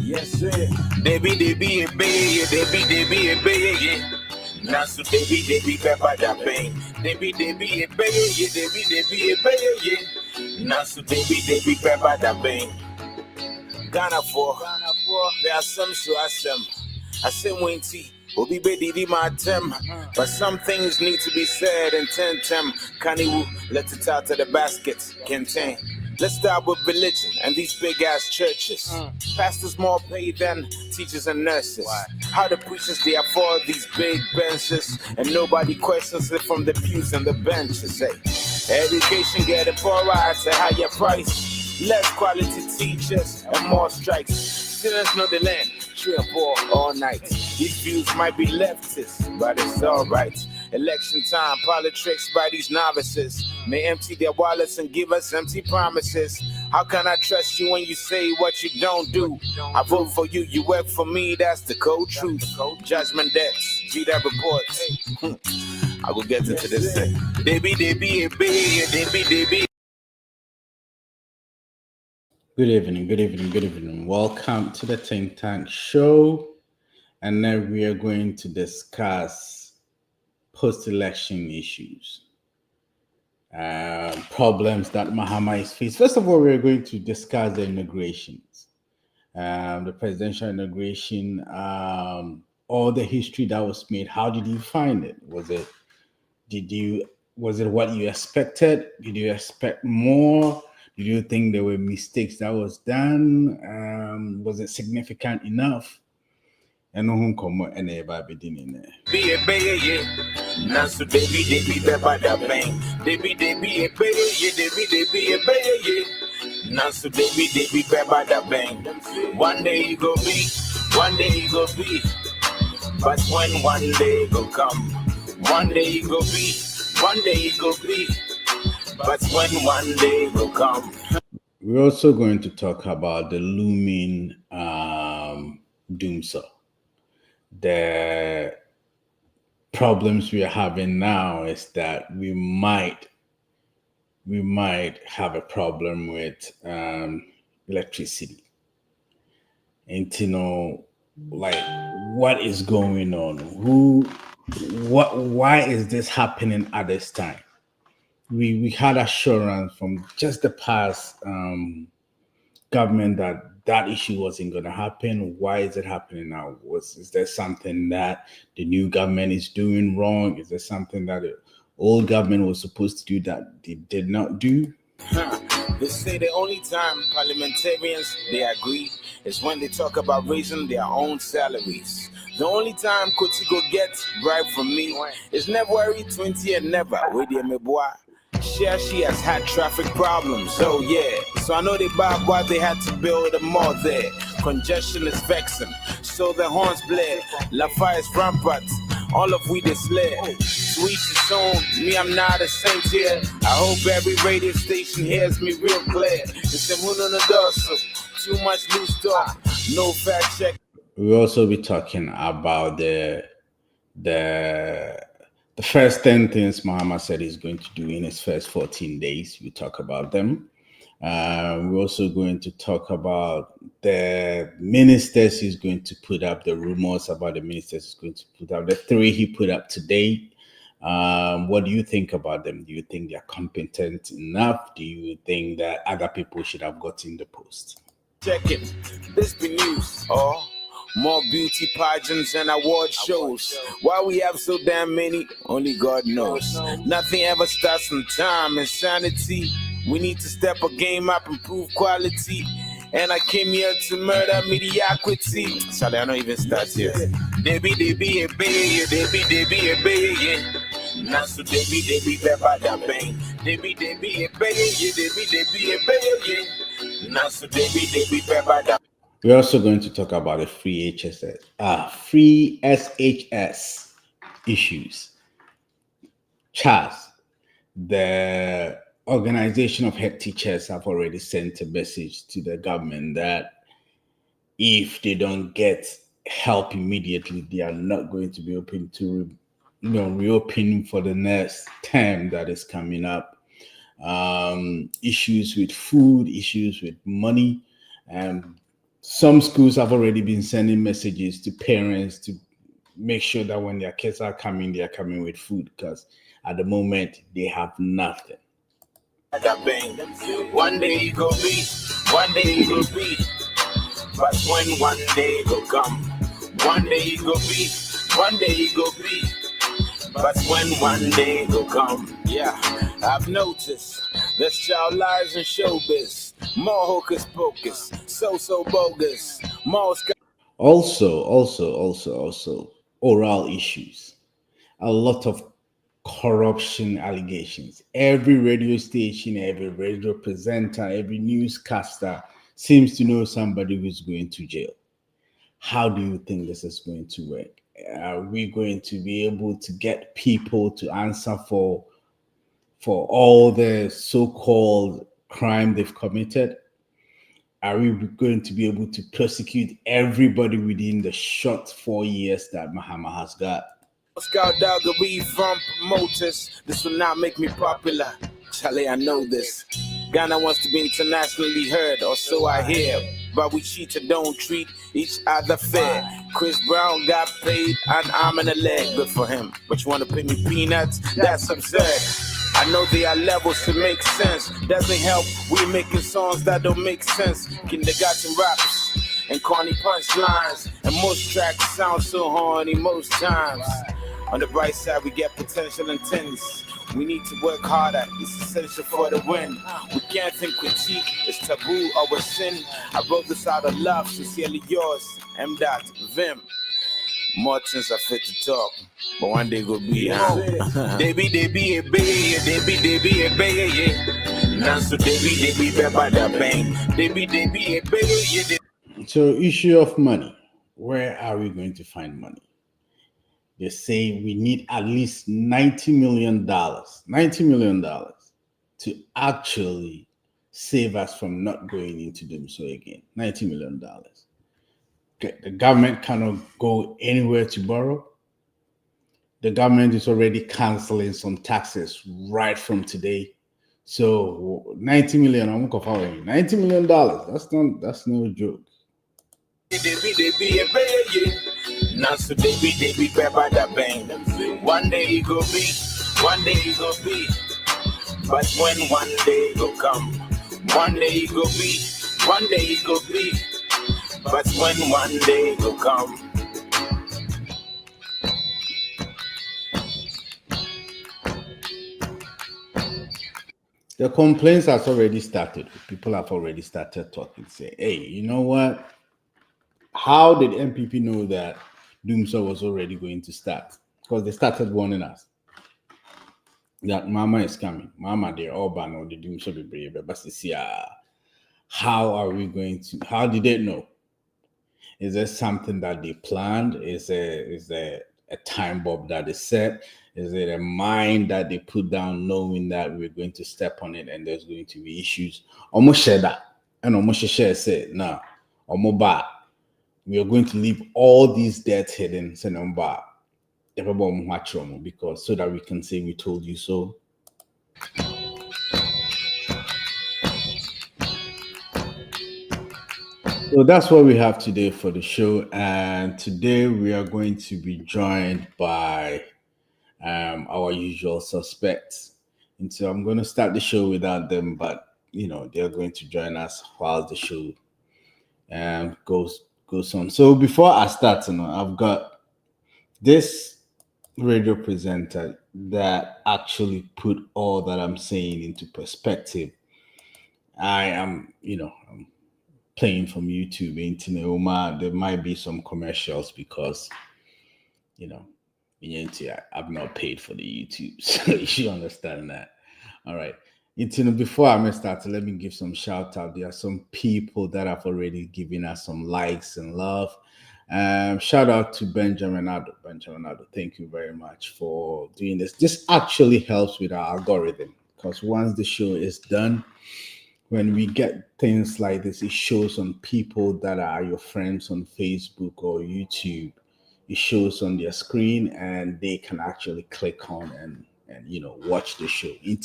Yes, sir. Debbie, a bay, Debbie, a bay, Nasu Debbie, Peppa da Bang. Debbie, a bay, Debbie, a bay, Nasu Debbie, Peppa da Bang. Ghana for, there are some so I say, Winty. Obi be my tem, but some things need to be said in 10 Kaniwu, let it out of the basket, contain. Let's start with religion and these big ass churches. Pastors more paid than teachers and nurses. How the preachers they afford these big benches and nobody questions it from the pews and the benches. Hey, education getting poorer at a higher price. Less quality teachers and more strikes. Students know the land, true and poor all night. These views might be leftist, but it's alright. Election time, politics by these novices may empty their wallets and give us empty promises. How can I trust you when you say what you don't do? I vote for you, you work for me, that's the cold truth. Judgment debts, G that reports. I will get into this thing. Debbie. Good evening. Welcome to the Think Tank Show. And now we are going to discuss post-election issues, problems that Mahama is facing. First of all, we're going to discuss the inaugurations, the presidential inauguration, all the history that was made. How did you find it? Was it what you expected? Did you expect more? Did you think there were mistakes that was done? Was it significant enough? And no come and a baby in there. Be a bay, Nasu Debbie, Peppa da Bang. Debbie, a bay, Debbie, a bay, Nasu Debbie, Peppa da Bang. One day you go be, but when one day go come, one day you go be, but when one day will come. We're also going to talk about the looming Dumsor. The problems we are having now is that we might have a problem with electricity. And what is going on? Why is this happening at this time? We had assurance from just the past government that issue wasn't going to happen. Why is it happening now? Is there something that the new government is doing wrong? Is there something that the old government was supposed to do that they did not do? They say the only time parliamentarians they agree is when they talk about raising their own salaries. The only time Kotigo gets bribe from me is February 20 and never. She has had traffic problems, oh yeah. So I know they bought why they had to build a mall there. Congestion is vexing, so the horns blare. La Fire is rampant, all of we is led. To each his own, me I'm not a saint here. I hope every radio station hears me real clear. It's a moon on the door, so too much loose talk, no fact check. We'll also be talking about the first 10 things Mahama said he's going to do in his first 14 days. We talk about them. We're also going to talk about the ministers he's going to put up, the rumors about the ministers he's going to put up, the 3 he put up today. What do you think about them? Do you think they're competent enough? Do you think that other people should have gotten the post? Check it. This be news. More beauty pageants and award shows. Why we have so damn many, only God knows. Nothing ever starts in time. Insanity. We need to step a game up, improve quality. And I came here to murder mediocrity. Sorry, I don't even start here. Debbie, a bay, Debbie, a bay. Nasu Debbie, Peppa da Bang. Debbie, a bay, Debbie, a bay. Nasu Debbie, Peppa da. We're also going to talk about the free SHS issues. Charles, the organization of head teachers have already sent a message to the government that if they don't get help immediately, they are not going to be open to reopen for the next term that is coming up. Issues with food, issues with money. And some schools have already been sending messages to parents to make sure that when their kids are coming, they are coming with food because at the moment they have nothing. That bang. One day you go be, one day you go be. But when one day go come, one day you go be, one day you go be. But when one day go come, yeah, I've noticed there's child lies in showbiz. More hocus pocus, so bogus. More Also, oral issues. A lot of corruption allegations. Every radio station, every radio presenter, every newscaster seems to know somebody who's going to jail. How do you think this is going to work? Are we going to be able to get people to answer for all the so-called crime they've committed? Are we going to be able to prosecute everybody within the short 4 years that Mahama has got? Scout dog we from promoters. This will not make me popular. Charlie, I know this. Ghana wants to be internationally heard, or so I hear. But we cheat and don't treat each other fair. Chris Brown got paid an arm and a leg. Good for him. But you want to pay me peanuts? That's absurd. I know there are levels to make sense. Doesn't help, we making songs that don't make sense. Kindergarten raps and corny punchlines. And most tracks sound so horny most times. On the bright side, we get potential intense. We need to work harder, it's essential for the win. We can't think critique, it's taboo or a sin. I wrote this out of love, sincerely yours, M. Vim. More things are fit to talk, but one day go be, huh? They be a bay, they be a bay, yeah. Now so they be by the bang. They be a bay, yeah. So, issue of money. Where are we going to find money? They say we need at least $90 million to actually save us from not going into Dumsor again. $90 million. Okay, the government cannot go anywhere to borrow. The government is already canceling some taxes right from today. So 90 million, I'm going $90 million. That's no joke. They be a bay, yeah. Now so they be by the bang. One day you go be, one day you go be. But when one day go come, one day you go be, one day you go be. But when one day go come. The complaints has already started. People have already started talking. Say, hey, you know what? How did MPP know that Dumsor was already going to start? Because they started warning us that Mama is coming. Mama, they're all banned or the Dumsor be brave. But see, how are we going to? How did they know? Is there something that they planned? Is there a time bomb that is set? Is it a mind that they put down knowing that we're going to step on it and there's going to be issues? Almost share that. And almost share said, nah, almost bad. We are going to leave all these debts hidden, because so that we can say we told you so. So that's what we have today for the show. And today we are going to be joined by our usual suspects. And so I'm going to start the show without them, but they're going to join us while the show goes on. So before I start, I've got this radio presenter that actually put all that I'm saying into perspective. I am, I'm playing from YouTube into there might be some commercials because, I've not paid for the YouTube, so you should understand that. All right. Before I start, let me give some shout out. There are some people that have already given us some likes and love. Shout out to Benjamin Ado. Thank you very much for doing this. This actually helps with our algorithm because once the show is done, when we get things like this, it shows on people that are your friends on Facebook or YouTube. It shows on their screen and they can actually click on and watch the show. You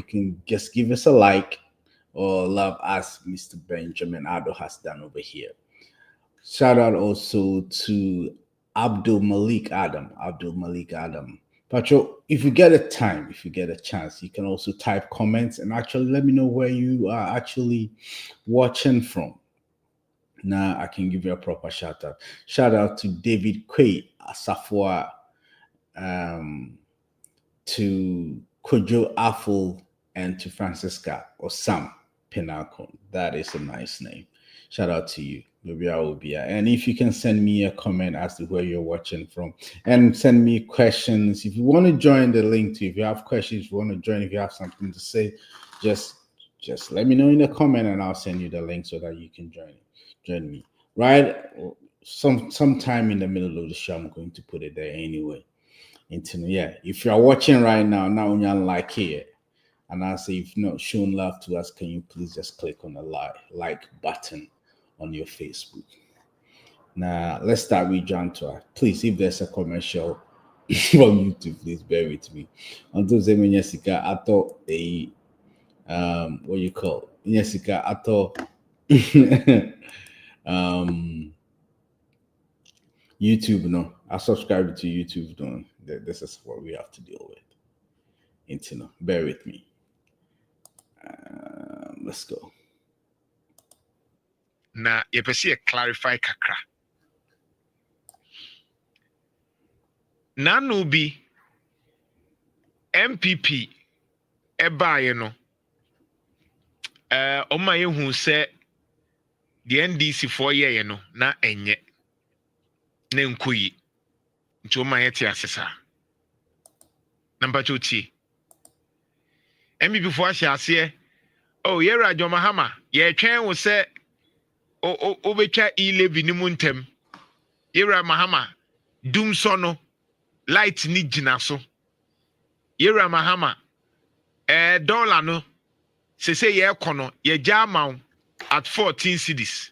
can just give us a like or love as Mr. Benjamin Ado has done over here. Shout out also to Abdul Malik Adam. Pacho, if you get a time, if you get a chance, you can also type comments and actually let me know where you are actually watching from. Now I can give you a proper shout out. Shout out to David Quay Asafua, to Kojo Aful, and to Francisca or Sam Pinnacle. That is a nice name. Shout out to you. Maybe I will be. And if you can send me a comment as to where you're watching from and send me questions. If you want to join the link too, if you have questions, if you want to join, if you have something to say, just let me know in the comment and I'll send you the link so that you can join me. Right? Sometime in the middle of the show, I'm going to put it there anyway. If you're watching right now like here, and I say if not shown love to us, can you please just click on the like button on your Facebook? Now let's start with John Toa. Please, if there's a commercial from YouTube, please bear with me. Until Jessica, I thought what you call Jessica, I thought YouTube, no. I subscribe to YouTube, no. This is what we have to deal with. Bear with me. Let's go. Na yepesi clarify kakra. Nanu bi MPP ebaye no. Oma yehu se the NDC for ye no na enye. Na nkoyi. Nti oma yete asesa. Number 2 ti. MPP for ahye oh yera Jomahama ye twen wo se obetwa 11 ni muntem yera Mahama Dumsor no light ni gina so yera Mahama dollar no se ye kono ye jama at 14 cedis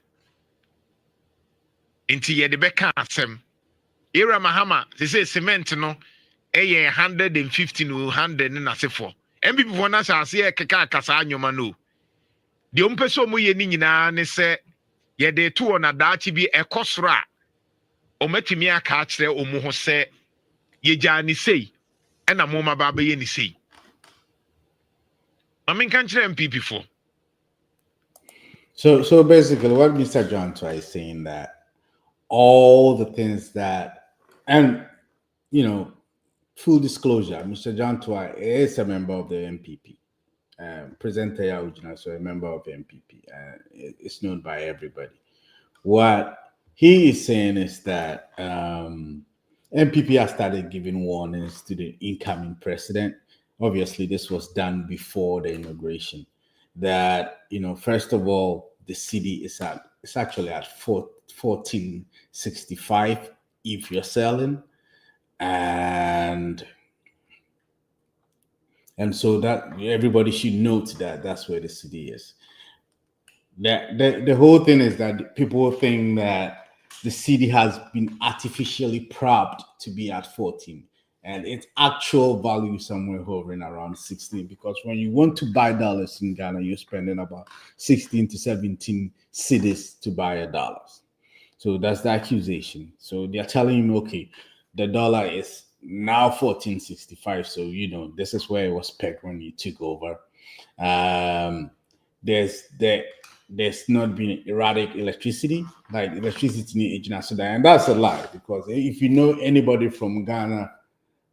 inti ye de beka asem yera Mahama se cement no 150 no 100 na sefo MPP for na sa se keka kasa anyoma no de ompeso mo ye ni nyina ne se ye de to na daachi bi ekosoro a omatimi aka akire omu ho se ye gya ni sei ena mo ma ba ba ye ni sei amen kan kire MPP for. So basically what Mr. John Toa is saying that all the things that, and full disclosure, Mr. John Toa is a member of the MPP. Presenter Yaujina, so a member of the MPP. It's known by everybody. What he is saying is that MPP has started giving warnings to the incoming president. Obviously, this was done before the inauguration. That first of all, the city is actually at 1465 if you're selling, and so that everybody should note that that's where the city is. The whole thing is that people think that the city has been artificially propped to be at 14, and its actual value somewhere hovering around 16. Because when you want to buy dollars in Ghana, you're spending about 16 to 17 cedis to buy a dollar. So that's the accusation. So they're telling him, okay, the dollar is now 1465. So this is where it was pegged when you took over. There's not been erratic electricity, like electricity in and that's a lie, because if you know anybody from Ghana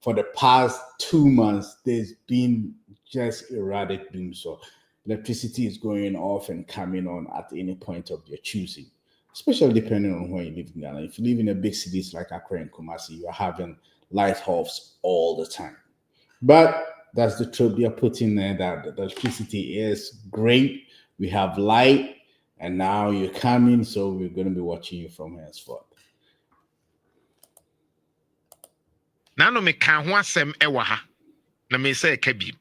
for the past 2 months, there's been just erratic doom. So electricity is going off and coming on at any point of your choosing, especially depending on where you live in Ghana. If you live in a big cities like Accra and Kumasi, you are having light offs all the time. But that's the trope they are putting there, that the electricity is great. We have light, and now you're coming, so we're going to be watching you from henceforth. Nano me kan ho asem ewa ha na me say ka bi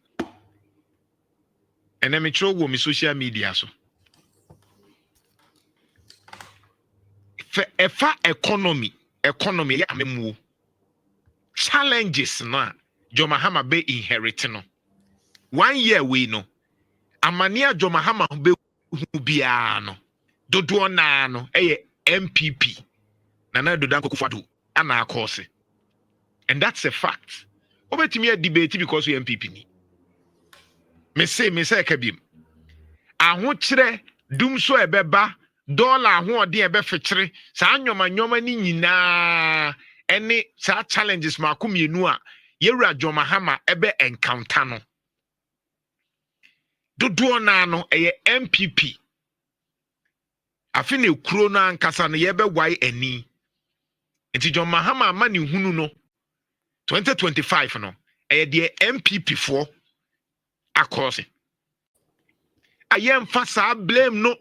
ene me tro wo me social media so efa economy ya memu challenges na Jomahama be inherit no 1 year we no amania Jomahama be bia no dodo na no MPP Nana Dodan Akufo-Addo ana akose. And that's a fact. Obetimi a debate because we MPP ni. Me say kabim. Ahokyere Dumsor ebeba dollar ahoɔden ebefekyere saa nyoma ni nyinaa ene saa challenges maako mienu a yewura Jomahama ebe encounter no. Dodo na no MPP. Afine kuro na ankasa no yebe wai ani. Nti Jomahama ama ne hunu no 2025 no the MPP for akose. Ayem fasa blame no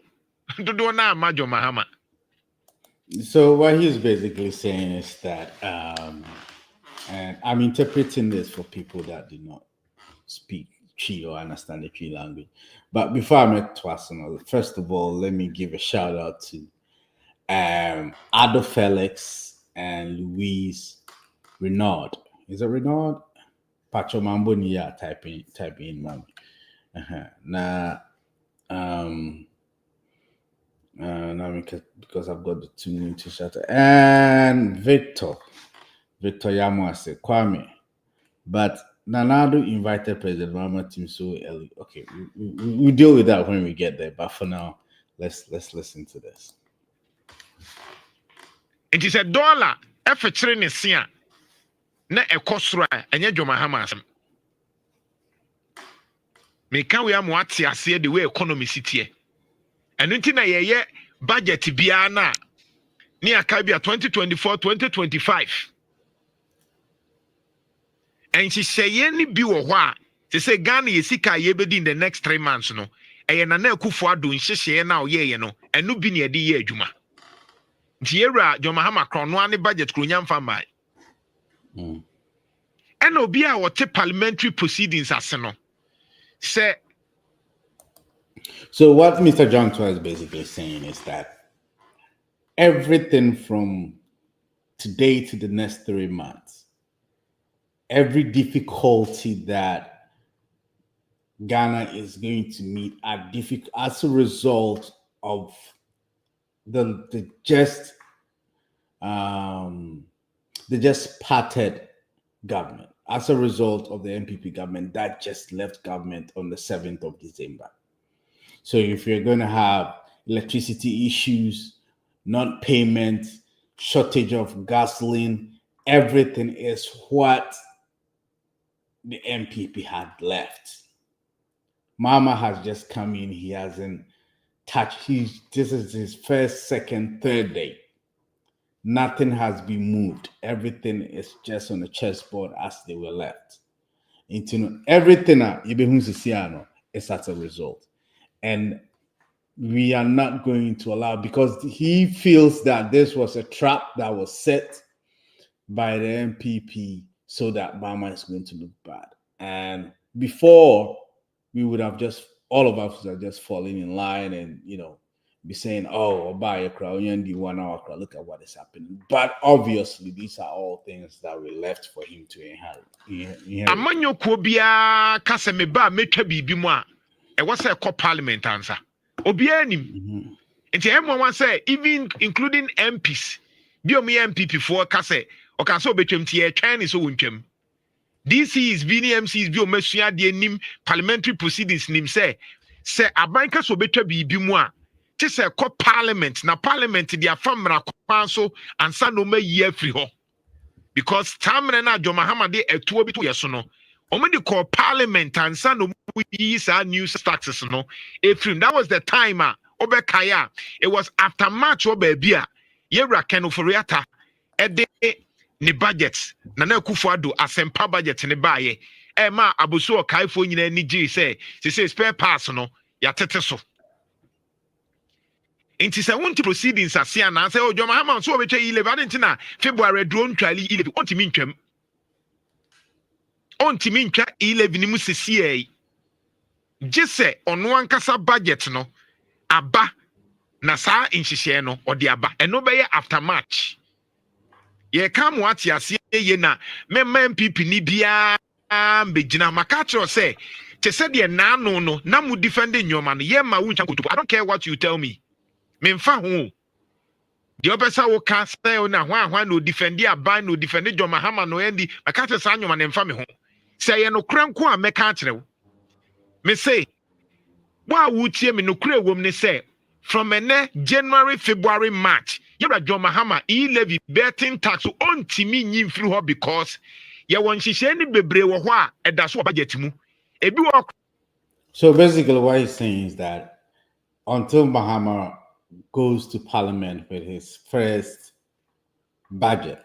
dodo na ama Jomahama. So what he's basically saying is that and I'm interpreting this for people that do not speak Twi or understand the Twi language. But before I met Twasano, first of all, let me give a shout out to Ado Felix and Louise Renaud. Is it Renaud? Pacho Mambo Nia type in mommy. Now because I've got the 2 minutes to shut and Victor Yamwase Kwame. But Nanado invited President Mama Team so early. Okay, we deal with that when we get there. But for now, let's listen to this. It is $1 efekyere ne sia na ekosoro a enye Jomahama asem. Me kan we am wate ase the way economy sitie. Eno nti na ye budget bia na ni aka bia 2024-2025. And she say ni bi wo ho a she say Ghana ye sika ye bedi in the next 3 months no. Eye na Akufo-Addo nhyehyeye na oyeye no. Eno bi na ye de ye adwuma. Nti yewura Jomahama krono ane budget kronya mfa mai. And obi a wote parliamentary proceedings ase no. Say so what Mr. Johnson is basically saying is that everything from today to the next 3 months, every difficulty that Ghana is going to meet are difficult as a result of the just parted government, as a result of the MPP government that just left government on the 7th of December. So if you're going to have electricity issues, non-payment, shortage of gasoline, everything is what the MPP had left. Mama has just come in. He hasn't touched. This is his first, second, third day. Nothing has been moved. Everything is just on the chessboard as they were left. Everything is as a result. And we are not going to allow, because he feels that this was a trap that was set by the MPP so that Bama is going to look bad. And before, we would have all of us are just falling in line and, be saying, oh, buy a crowd, you 1 hour crowd, look at what is happening. But obviously, these are all things that were left for him to inherit. Amanyo kobia kase meba metwa bibi mu a e wose ko parliament answer. Obia nim. Nti everyone say even including MPs, bi o me MPP for kase o kan so betwam ti e twan ni so wontwam. DCs, BNMCs bi o masua de nim parliamentary proceedings nim say abanka so betwa bibi mu a ti say ko parliament na parliament dia famra kwan so ansa no ma yi afri ho. Because tamre na Jomahama de etuo bi to yeso no omedi call parliament and san is our new taxes no efrim. That was the time obekaya. It was after March obebia yewra kenoforiata ede ne budgets na Akufo-Addo asempa budget ne baaye ma aboso okaifo nyina ni gi say spare parts no ya tete so. Inti se won't proceedings asia na say Jomahama so obetwa 11 na February drone twali 11 ontimi ntwam. Ontimi ntwa 11 mu sesie jese ono ankasa budget no aba na saa nhihye no odi aba eno be after March ye kam wati ase ye na memma MPP ni bia mbegina makatro say Che said ye na no na mu defending your man ye ma wuncha kutupu. I don't care what you tell me. Me mfa ho. The opesa wo ka say na hwan no defend ya ban no defend John Mahama no endi maka se sa nyoma ne mfa me ho. Say ye no kranko a meka akere wo. Me say wa wutie me no kure wom ne say from January, February, March, yɛbra John Mahama levy betting tax on timi nyim firi hɔ because yɛ won hyehyɛ ne bebre wɔ hɔ a ɛda so budget mu. Ebi wɔ. So basically what he's saying is that until Mahama goes to parliament with his first budget,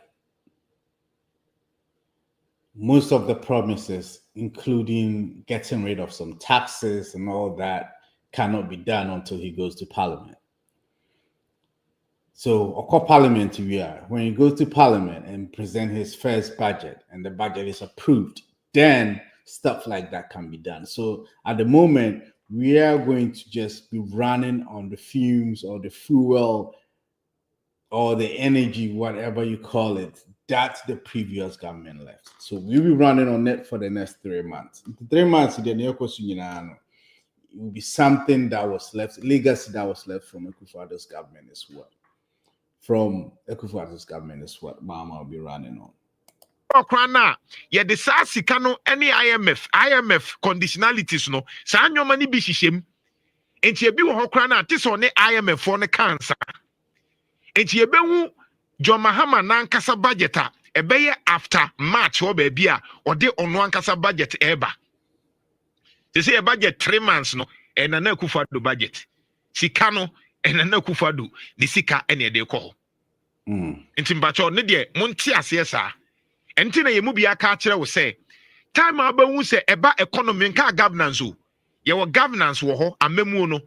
most of the promises, including getting rid of some taxes and all that, cannot be done until he goes to parliament. So, of parliament we are. When he goes to parliament and present his first budget and the budget is approved, then stuff like that can be done. So at the moment, we are going to just be running on the fumes or the fuel or the energy, whatever you call it, that the previous government left. So we'll be running on it for the next 3 months. 3 months, it will be something that was left, legacy that was left from Akufo-Addo's government as well. From Akufo-Addo's government is what Mama will be running on. Okrana, ye de sa sika no any IMF conditionalities no. Sa nyoma ni bi hyehyem. Enti ebi wo hokra na ate so ne IMF for ne cancer. Enti ebehu John Mahama na nkasa budget a ebeye after March o ba bia ode ono ankasa budget eba. They say a budget 3 months no and na Akufo-Addo budget. Sika no and na Akufo-Addo the sika ene de call. Enti mbacho ne de monti ase sa. Enti na yemu bia ka kire wo say time abahu say eba economy nka governance o. Ye wo governance wo ho amemu no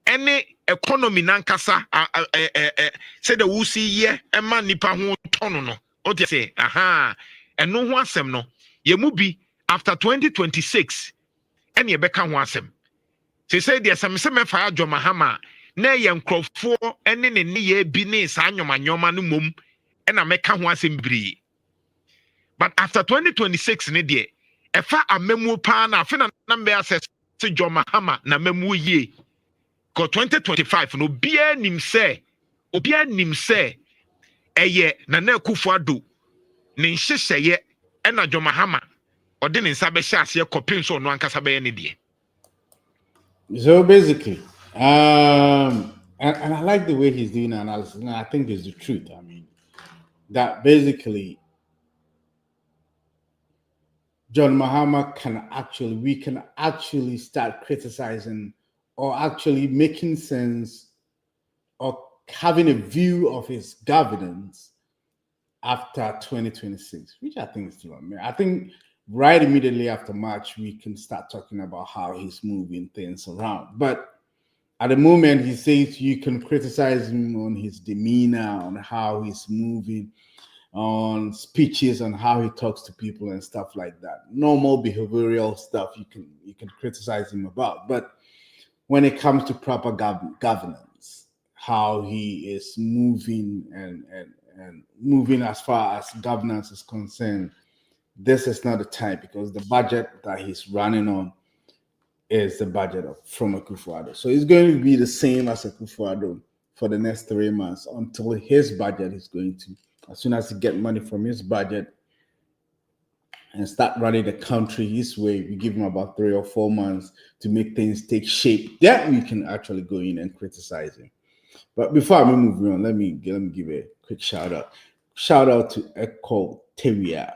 ene economy nankasa say the wo see ye ema nipa ho tono no. O te say aha eno ho asem no yemu bi after 2026 and ye beka ho asem. She said there's some mefa John Mahama na ye nkrofo ene ne ye bi ne sa nyoma no mom na meka ho asem bri. But after 2026 ne de efa amemu pa na afi na mbe access to John Mahama na memu ye. Ko 2025 no bia nim se eye na Akufo-Addo ne nhyehyeye na John Mahama ode ne nsa be hye ase kopin so no ankasa be ne de. So basically, and I like the way he's doing analysis, and I think it's the truth. I mean, that basically John Mahama we can actually start criticizing or actually making sense or having a view of his governance after 2026, which I think is too. I think right immediately after March, we can start talking about how he's moving things around. But at the moment, he says you can criticize him on his demeanor, on how he's moving, on speeches, on how he talks to people and stuff like that. Normal behavioral stuff you can criticize him about. But when it comes to proper governance, how he is moving and moving as far as governance is concerned, this is not the time, because the budget that he's running on is the budget from Akufo-Addo. So it's going to be the same as Akufo-Addo for the next 3 months until his budget is going to, as soon as he get money from his budget and start running the country his way, we give him about 3 or 4 months to make things take shape. Then we can actually go in and criticize him. But before I move on, let me give a quick shout out. Shout out to Echo Teria.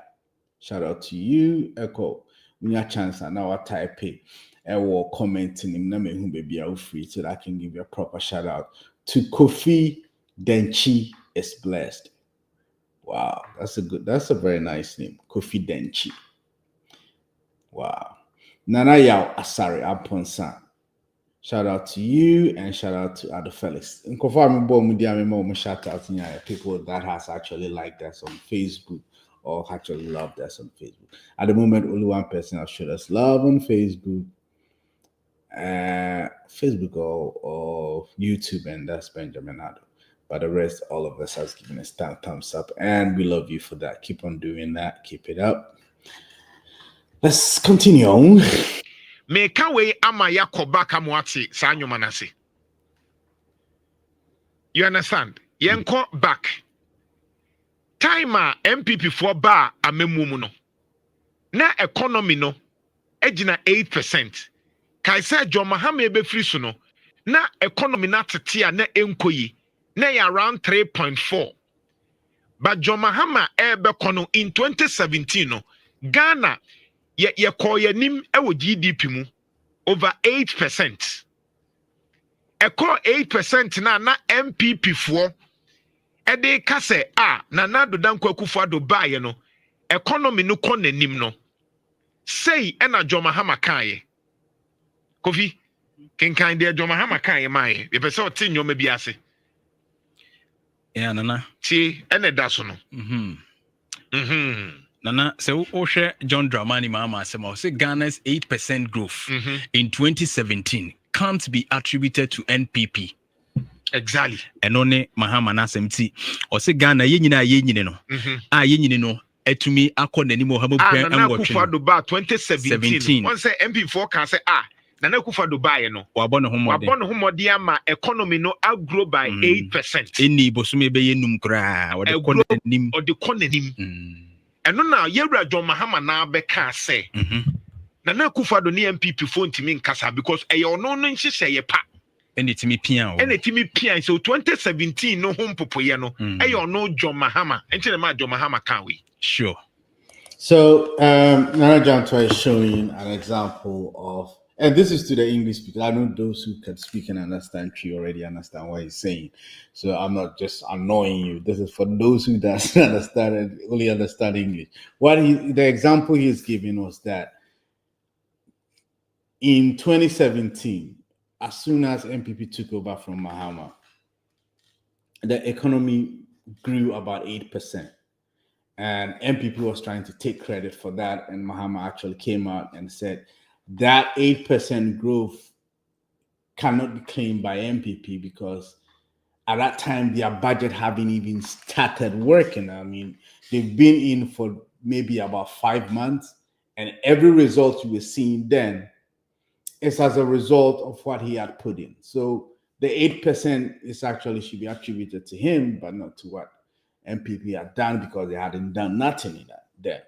Shout out to you, Echo. When you chance and now I type it, I will comment in him, baby, I'll free so that I can give you a proper shout out to Kofi Denchi is blessed. Wow, that's a very nice name, Kofi Denchi. Wow. Nana Yao Asari Aponsan. Shout out to you and shout out to other fellas. And shout out to people that has actually liked us on Facebook or actually loved us on Facebook. At the moment, only one person has showed us love on Facebook, or YouTube, and that's Benjamin Addo. But the rest, all of us has given us thumbs up, and we love you for that. Keep on doing that. Keep it up. Let's continue on. meka we ama yakoba kamwati sa nyoma nase. You understand? Yenko back. Time MPP for bar amemu no. Na economy no ejina 8%. Kaisa John Mahama ebe free so no. Na economy na tetia na enkoyi. Na ya around 3.4. But John Mahama ebe kono in 2017 no. Ghana ye koye nim ewo GDP mu over 8%. Eko 8% na MPP for ede kase na Nana Danko Akufo-Addo baye no economy no kɔ n'anim no sei na John Mahama kae Kofi kenkan de John Mahama kae mae ye pese o te nyoma bi ase Nana ti ene da so no Nana so Oshe John Dramani Mahama say Ghana's 8% growth in 2017 can't be attributed to NPP. Exactly. And only Mahama Nasemti or say Ghana yenyine no. Yenyine no etumi akọ nani mo hamo pɛ and Akufo-Addo ba 2017. One say MP4 can say Nana Akufo-Addo ba no. Wabɔ ne ho mmɔden ama economy no outgrow by 8%. Eni bosume be yenum kra o de kɔ n'anim. Ɛno na yewura John Mahama na bɛka say. Nana Akufo-Addo ne MPP for ntimi nkasa because ɛyɛ ɔno no nhyehyɛ yɛ pa. Enetimi pia so 2017 no home popoye no ɛyɛ ɔno John Mahama ɛnti na John Mahama can we. Sure. So Nana Janto is showing an example of, and this is to the English speakers. I know those who can speak and understand Tree already understand what he's saying. So I'm not just annoying you. This is for those who doesn't understand and only understand English. The example he's giving was that in 2017, as soon as MPP took over from Mahama, the economy grew about 8%. And MPP was trying to take credit for that. And Mahama actually came out and said that 8% growth cannot be claimed by MPP because at that time, their budget haven't even started working. I mean, they've been in for maybe about 5 months. And every result you were seeing then is as a result of what he had put in. So the 8% is actually should be attributed to him, but not to what MPP had done because they hadn't done nothing in that there.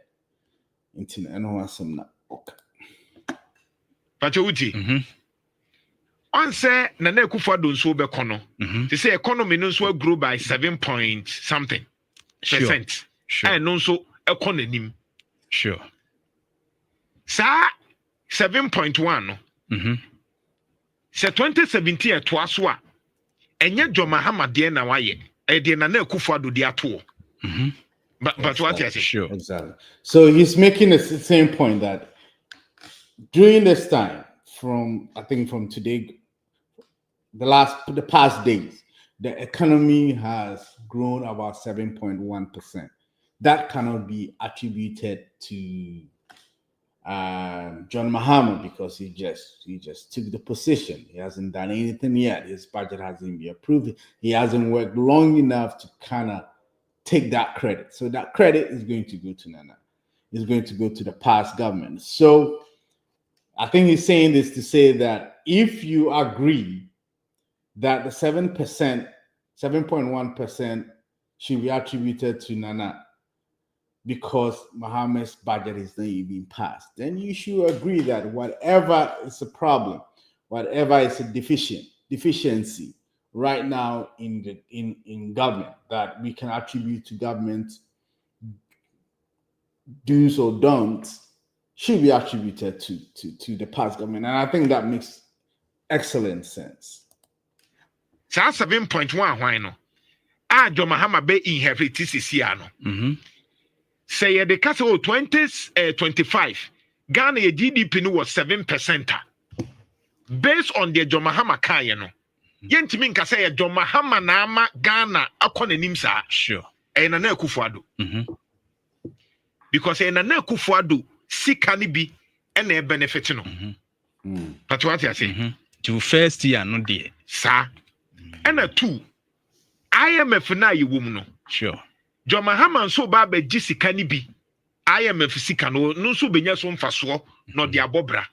But Uti, on say Nana Akufo-Addo nso be kono. They say economy no so grow by 7 point something percent. Sure. And also economy. Sure. Sa 7.1 no. Se 2017 to so a enye John Mahama de na waye e de Nana Akufo-Addo de ato. But what you say? Sure. Exactly. So he's making the same point that during this time, from today, the past days, the economy has grown about 7.1%. That cannot be attributed to John Mahama because he just took the position. He hasn't done anything yet. His budget hasn't been approved. He hasn't worked long enough to kind of take that credit. So that credit is going to go to Nana. It's going to go to the past government. So I think he's saying this to say that if you agree that the 7.1% should be attributed to Nana because Mahama's budget is not even passed, then you should agree that whatever is a problem, whatever is a deficiency right now in government that we can attribute to government do's or don'ts should be attributed to the past government. And I think that makes excellent sense. So 7.1 why no? John Mahama be inherit CCR no. Say the case 2025 Ghana GDP no was 7%. Based on the John Mahama kai no. Yentimi nka say John Mahama na ama Ghana akọ nanim sa. Sure. Nana Akufo-Addo. Because Nana Akufo-Addo sika ni bi na benefit no. But what you say? To first year no there. Sa. And two. IMF na yi wom no. Sure. John Mahama nso ba be gi sika ni bi. IMF sika no nso benya so mfaso no de abobra.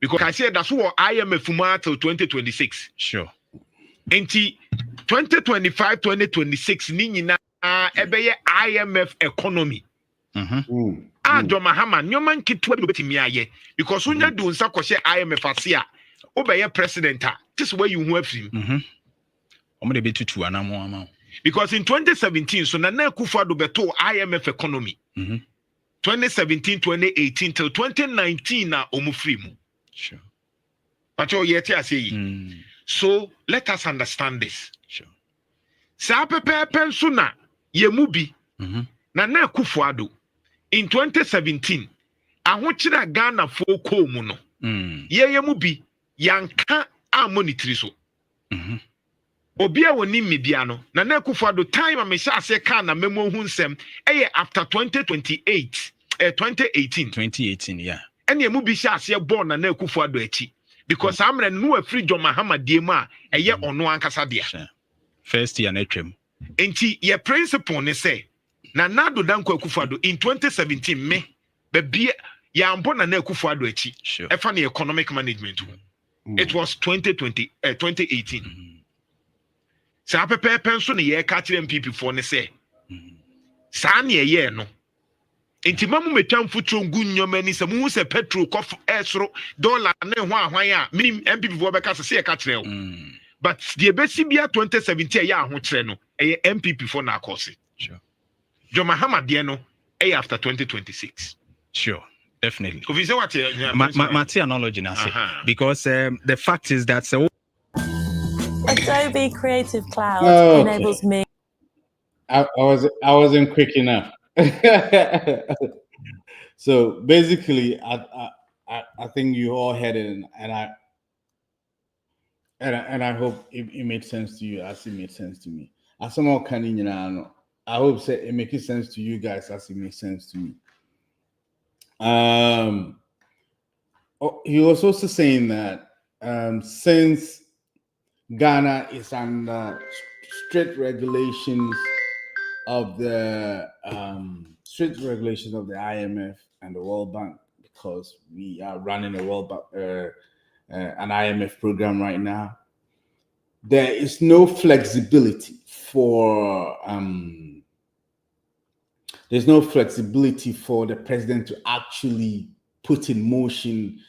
because I said that's what IMF till 2026. Sure. Enti 2025 2026 ni nyina ebeye IMF economy. John Mahama nyoman kitwa bi betimi aye because unya do nsa kwhye IMF ase a obeye president a this way you hu afim. Omo de betutu anamo ama. Because in 2017 so Nana Akufo-Addo beto IMF economy. 2017 2018 till 2019 na omu free mu. Sure. But yet I say so let us understand this. Sure. Sa pepe so na ye mu bi. Nana Akufo-Addo in 2017 ahokyira Ghana fo ko mu no. Ye mu bi yanka a monetary so. Obia woni mebia no Nana Akufo-Addo time me sha ase ka na memo hu nsem after 2028 2018 yeah. And ye mu bi sha ase born Nana Akufo-Addo achi because amre no afri John Mahama die mu a ono ankasa dia first year na twem enti ye principle ne say Nana Danko Akufo-Addo in 2017 me be ya mbɔ Nana Akufo-Addo achi efa na economic management it was 2018 Sa pepe so ne ye ka kire MPP for ne say sa ne ye no enti mamu metwa mfutro ngu nnwoma ni se mu se petrol kof esoro dollar ne ho ahwan a minim MPP for beka se ye ka kire o but the besi bia 2017 ya ho kire no MPP for na akose sure John Mahama de no after 2026 sure definitely if you say what my analogy na say because the fact is that Adobe Creative Cloud enables me. I wasn't quick enough. So basically, I think you all had it, and I hope it made sense to you as it made sense to me. As someone can, I hope it makes sense to you guys as it makes sense to me. He was also saying that since Ghana is under strict regulations of the IMF and the World Bank because we are running a an IMF program right now. There is no flexibility for the president to actually put in motion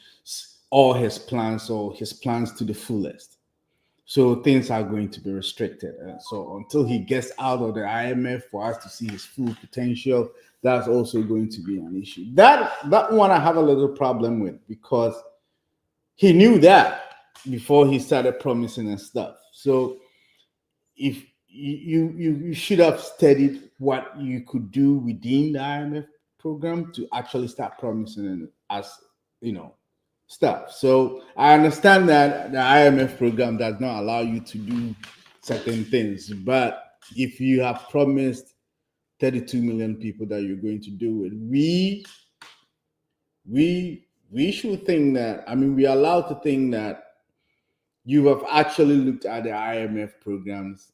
all his plans or his plans to the fullest. So things are going to be restricted. So until he gets out of the IMF for us to see his full potential, that's also going to be an issue. That one I have a little problem with because he knew that before he started promising and stuff. So if you should have studied what you could do within the IMF program to actually start promising as stuff. So I understand that the IMF program does not allow you to do certain things, but if you have promised 32 million people that you're going to do it, we should think that, we are allowed to think that you have actually looked at the IMF programs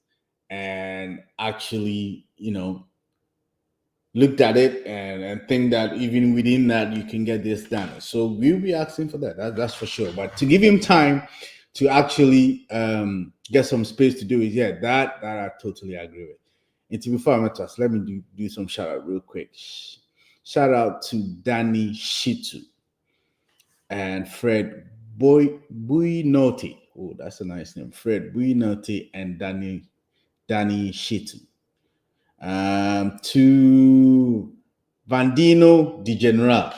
and actually, looked at it and think that even within that you can get this done. So we'll be asking for that. That's for sure. But to give him time to actually get some space to do it, that I totally agree with. And to before I met us, let me do some shout out real quick. Shout out to Danny Shitu and Fred Buinote. Oh, that's a nice name. Fred Buinote and Danny Shitu. To Vandino Di General.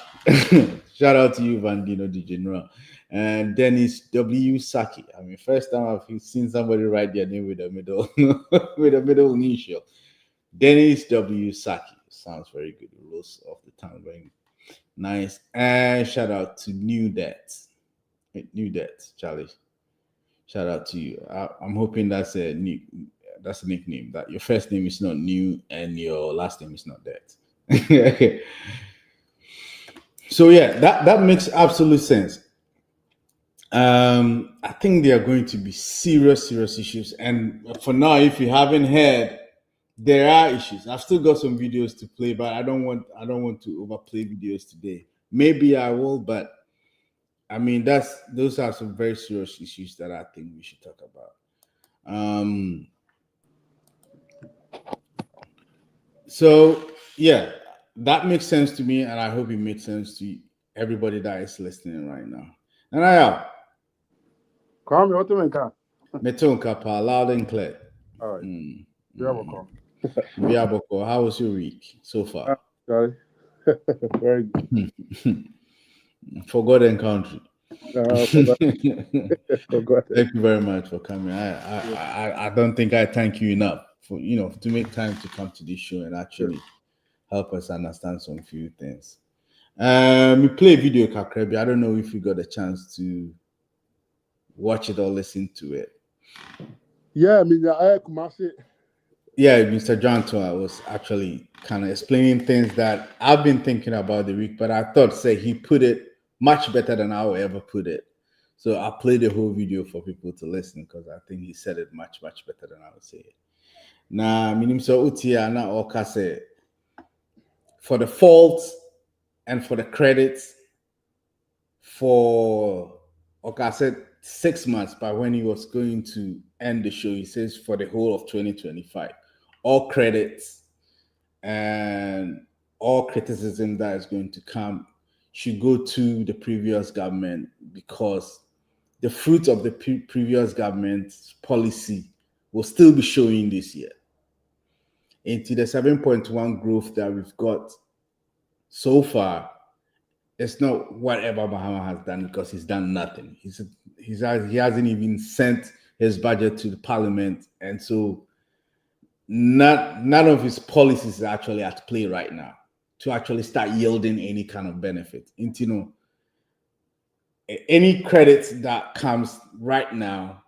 Shout out to you, Vandino Di General. And Dennis W. Saki. First time I've seen somebody write their name with a middle with a middle initial. Dennis W. Saki. Sounds very good. It rolls off the tongue. Very nice. And shout out to New Debts. Charlie. Shout out to you. I'm hoping that's a nickname, that your first name is not New and your last name is not that. So that makes absolute sense. I think there are going to be serious issues, and for now, if you haven't heard, there are issues. I've still got some videos to play, but I don't want to overplay videos today. Maybe I will, but I mean, those are some very serious issues that I think we should talk about. So yeah, that makes sense to me, and I hope it makes sense to everybody that is listening right now. And Kwame, what do you mean? Metonka pa loud and clear. All right. Biaboko, how was your week so far? Sorry. Very good. Forgotten country. Forgotten. Thank you very much for coming. I don't think I thank you enough for to make time to come to this show and actually help us understand some few things. We play video Kakrebi. I don't know if you got a chance to watch it or listen to it. Yeah, I mean, I Kumasi. Yeah, Mr. John was actually kind of explaining things that I've been thinking about the week, but I thought he put it much better than I would ever put it. So I played the whole video for people to listen because I think he said it much, much better than I would say it. Now, minim so utia na okase for the faults and for the credits for okase 6 months, but when he was going to end the show, he says for the whole of 2025, all credits and all criticism that is going to come should go to the previous government because the fruit of the previous government's policy will still be showing this year. Into the 7.1 growth that we've got so far, it's not whatever Mahama has done because he's done nothing. He hasn't even sent his budget to the parliament, and so none of his policies are actually at play right now to actually start yielding any kind of benefit. Any credits that comes right now,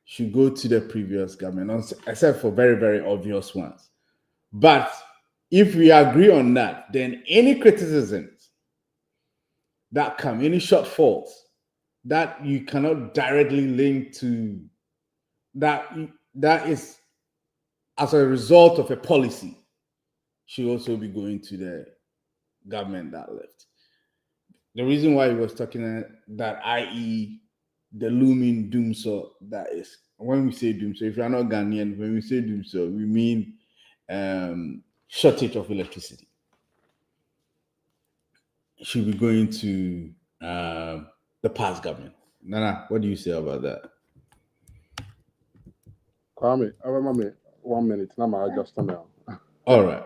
should go to the previous government, except for very, very obvious ones. But if we agree on that, then any criticisms that come, any shortfalls that you cannot directly link to that is as a result of a policy should also be going to the government that left. The reason why he was talking that, i.e., the looming Dumsor, that is, when we say Dumsor, if you're not Ghanaian, when we say Dumsor, we mean shortage of electricity. Should be going to the past government. Nana, what do you say about that? Kwame, I remember 1 minute. Now I just come out. All right.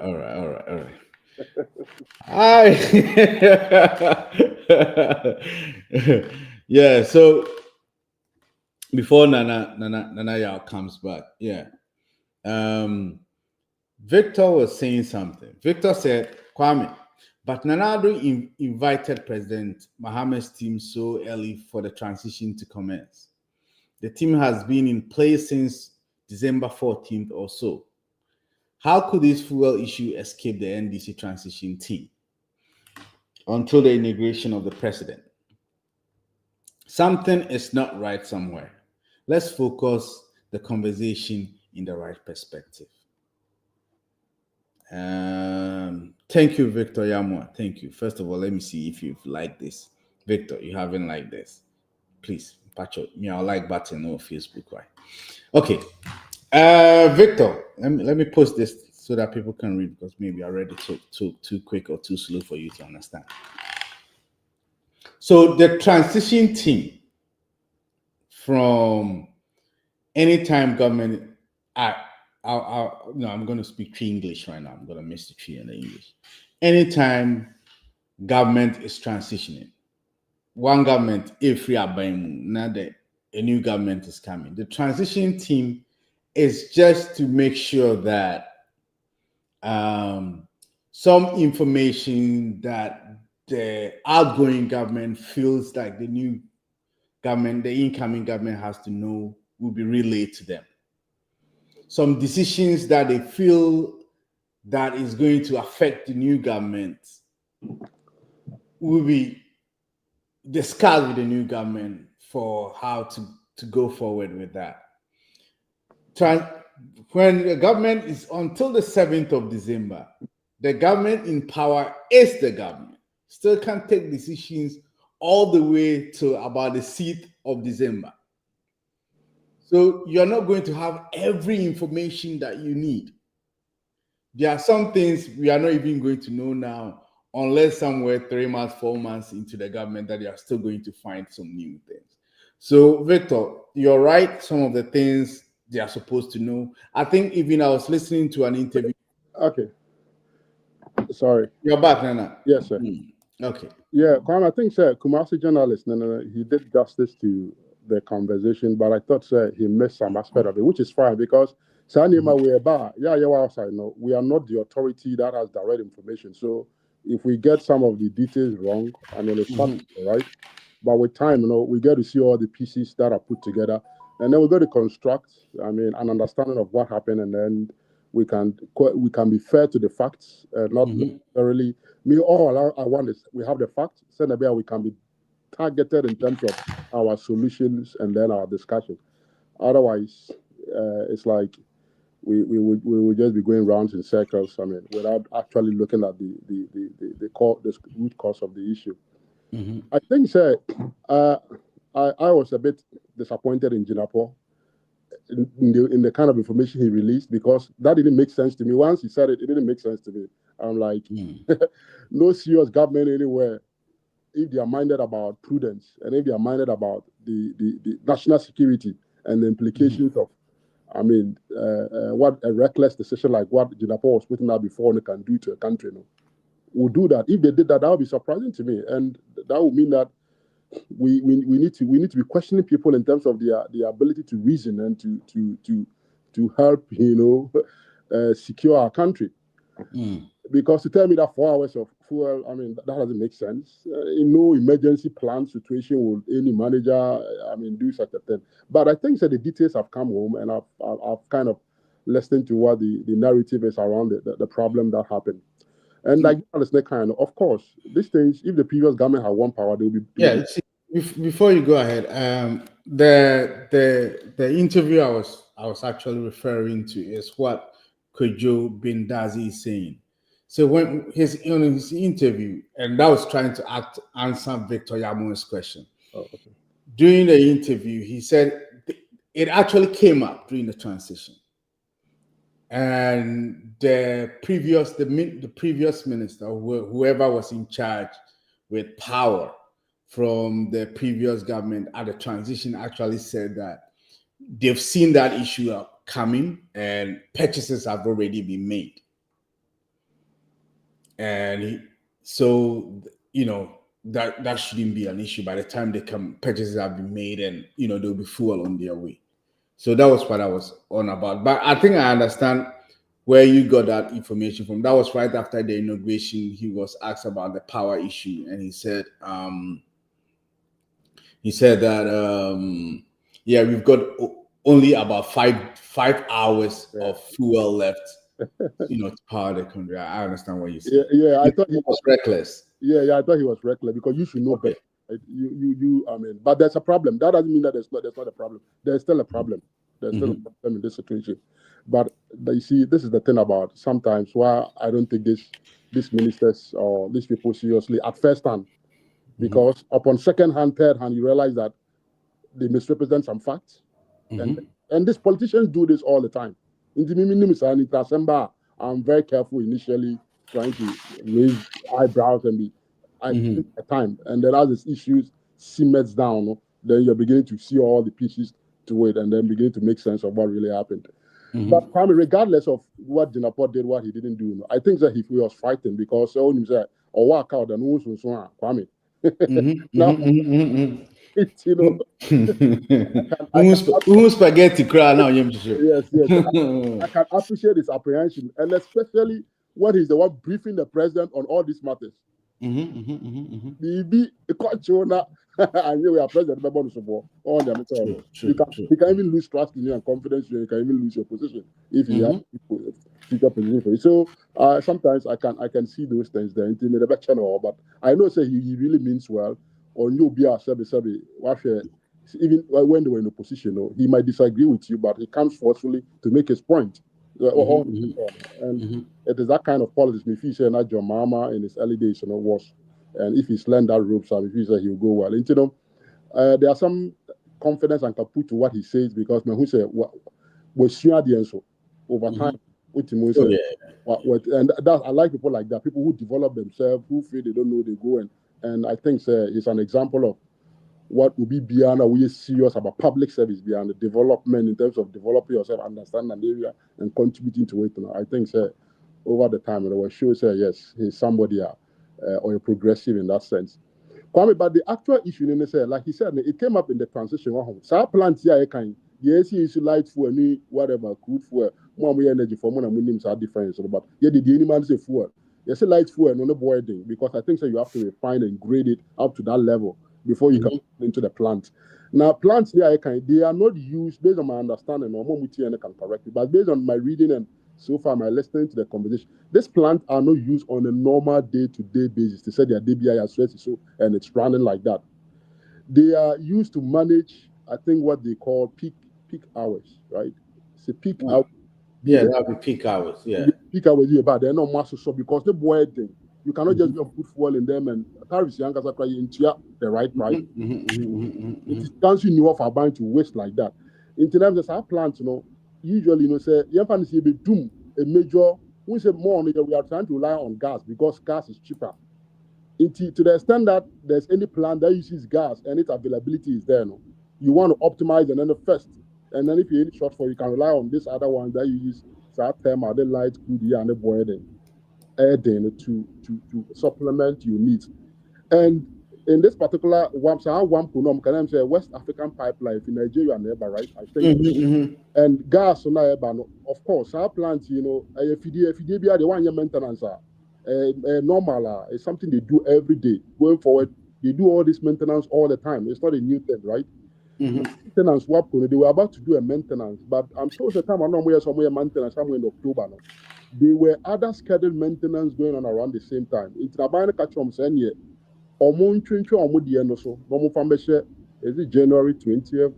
Yeah, so before Nana Yao comes back, Victor was saying something. Victor said, Kwame, but Nana invited President Mohammed's team so early for the transition to commence. The team has been in place since December 14th or so. How could this fuel issue escape the NDC transition team until the inauguration of the president? Something is not right somewhere. Let's focus the conversation in the right perspective. Thank you, Victor Yamwa. Thank you. First of all, let me see if you've liked this. Victor, you haven't liked this. Please, patch up me. I'll like button on Facebook, right? Okay. Victor, let me post this so that people can read because maybe I read it too quick or too slow for you to understand. So the transition team from anytime government, I'm going to speak tree English right now. I'm going to miss the tree in the English. Anytime government is transitioning, one government, if we are buying, now that a new government is coming, the transition team is just to make sure that some information that the outgoing government feels like the new government, the incoming government has to know will be relayed to them. Some decisions that they feel that is going to affect the new government will be discussed with the new government for how to go forward with that. When the government is until the 7th of December, the government in power is the government. Still can't take decisions all the way to about the 6th of December. So you're not going to have every information that you need. There are some things we are not even going to know now, unless somewhere 3 months, 4 months into the government that they are still going to find some new things. So, Victor, you're right. Some of the things they are supposed to know. I think even I was listening to an interview. Okay. Sorry. You're back, Nana. Yes, sir. Okay. Yeah, Kwame, I think, sir, Kumasi journalist, he did justice to the conversation, but I thought, sir, he missed some aspect of it, which is fine because, Sanima, we are not the authority that has direct information. So if we get some of the details wrong, it's not right. But with time, we get to see all the pieces that are put together, and then we got to construct, an understanding of what happened, and then we can be fair to the facts, not necessarily. All I want is we have the facts, so that we can be targeted in terms of our solutions and then our discussion. Otherwise, it's like we would just be going rounds in circles. Without actually looking at the root cause of the issue. I think, sir, I was a bit disappointed in Jinapo in the kind of information he released because that didn't make sense to me. Once he said it, it didn't make sense to me. I'm like, no serious government anywhere, if they are minded about prudence and if they are minded about the national security and the implications of, what a reckless decision like what Jinapo was putting out before they can do to a country, will do that. If they did that, that would be surprising to me, and that would mean that we need to be questioning people in terms of their ability to reason and to help secure our country. Because to tell me that 4 hours of fuel, that doesn't make sense. In no emergency plan situation will any manager, do such a thing. But I think that the details have come home, and I've kind of listened to what the narrative is around the problem that happened. And like of course, these things, if the previous government had won power, they will be. Yeah. Before you go ahead, the interview I was actually referring to is what Kojo Bin Dazi is saying. So when his interview, and that was trying to answer Victor Yamo's question. Oh, okay. During the interview, he said it actually came up during the transition. And the previous minister, whoever was in charge with power from the previous government at the transition, actually said that they've seen that issue coming and purchases have already been made. And that shouldn't be an issue. By the time they come, purchases have been made, and there'll be fuel on their way. So that was what I was on about. But I think I understand where you got that information from. That was right after the inauguration. He was asked about the power issue, and he said that we've got only about five hours of fuel left, to power the country. I understand what you said. Yeah, I thought he was reckless. Yeah, I thought he was reckless because you should know better. But there's a problem. That doesn't mean that there's not a problem. There's still a problem. There's still a problem in this situation. But you see, this is the thing about sometimes why I don't take these ministers or these people seriously at first hand. Because upon second hand, third hand, you realize that they misrepresent some facts. And these politicians do this all the time. I'm very careful initially trying to raise eyebrows and be at time. And then as these issues simmers down, then you're beginning to see all the pieces to it and then begin to make sense of what really happened. But regardless of what Jinapo did, what he didn't do, I think that he was fighting because he said, "Oh, walk out and Kwame." Who's spaghetti cry now? Yes. I can appreciate his apprehension, and especially when he's the one briefing the president on all these matters. And we are president all the he can even lose trust in you and confidence in you. You can even lose your position if you have future position for you. So sometimes I can see those things there. But I know say he really means well. Or you'll be a even when they were in opposition, he might disagree with you, but he comes forcefully to make his point. And it is that kind of politics. If you say that your mama in his early days, was And if he's learned that ropes, and if he said he'll go well. And, there are some confidence and can put to what he says because who said we share the answer over time. And that I like people like that, people who develop themselves, who feel they don't know they go and I think it's an example of what would be beyond we serious about public service beyond the development in terms of developing yourself, understanding an area and contributing to it. I think over the time it was sure yes, he's somebody or a progressive in that sense. Kwame, but the actual issue in the like he said, it came up in the transition. So our plants here kind yes, he is light for any whatever crude fuel, more energy for more and are different. But yeah, the animals say fuel. Yes, light fuel and no boiling because I think you have to refine and grade it up to that level before you can put into the plant. Now, plants here they are not used based on my understanding or more and can correct it, but based on my reading and so far my listening to the conversation, these plants are not used on a normal day-to-day basis. They said their DBI as so and it's running like that. They are used to manage, I think, what they call peak hours, right? It's a peak hour. Yeah, that'll be peak hours. Yeah. Peak hours, yeah, but they're not massive so because they boil them. You cannot just put fuel in them and tariffs young as into the right price. It is can't you off our buying to waste like that. In terms of our plants, usually, say, you be doom a major. We say more on it, we are trying to rely on gas because gas is cheaper. To the extent that there's any plant that uses gas and its availability is there, you want to optimize and then the first. And then if you're any short for, you can rely on this other one that you use thermal, the light, crude, and the boiling. To supplement your needs. And in this particular one can I say West African pipeline in Nigeria neighbor, right? I think and gas on of course our plants, if you the one year maintenance normal it's something they do every day. Going forward, they do all this maintenance all the time. It's not a new thing, right? Maintenance they were about to do a maintenance, but I'm sure the time I know somewhere maintenance somewhere in October now. There were other scheduled maintenance going on around the same time. It's about catch on saying here. Is it January 20th to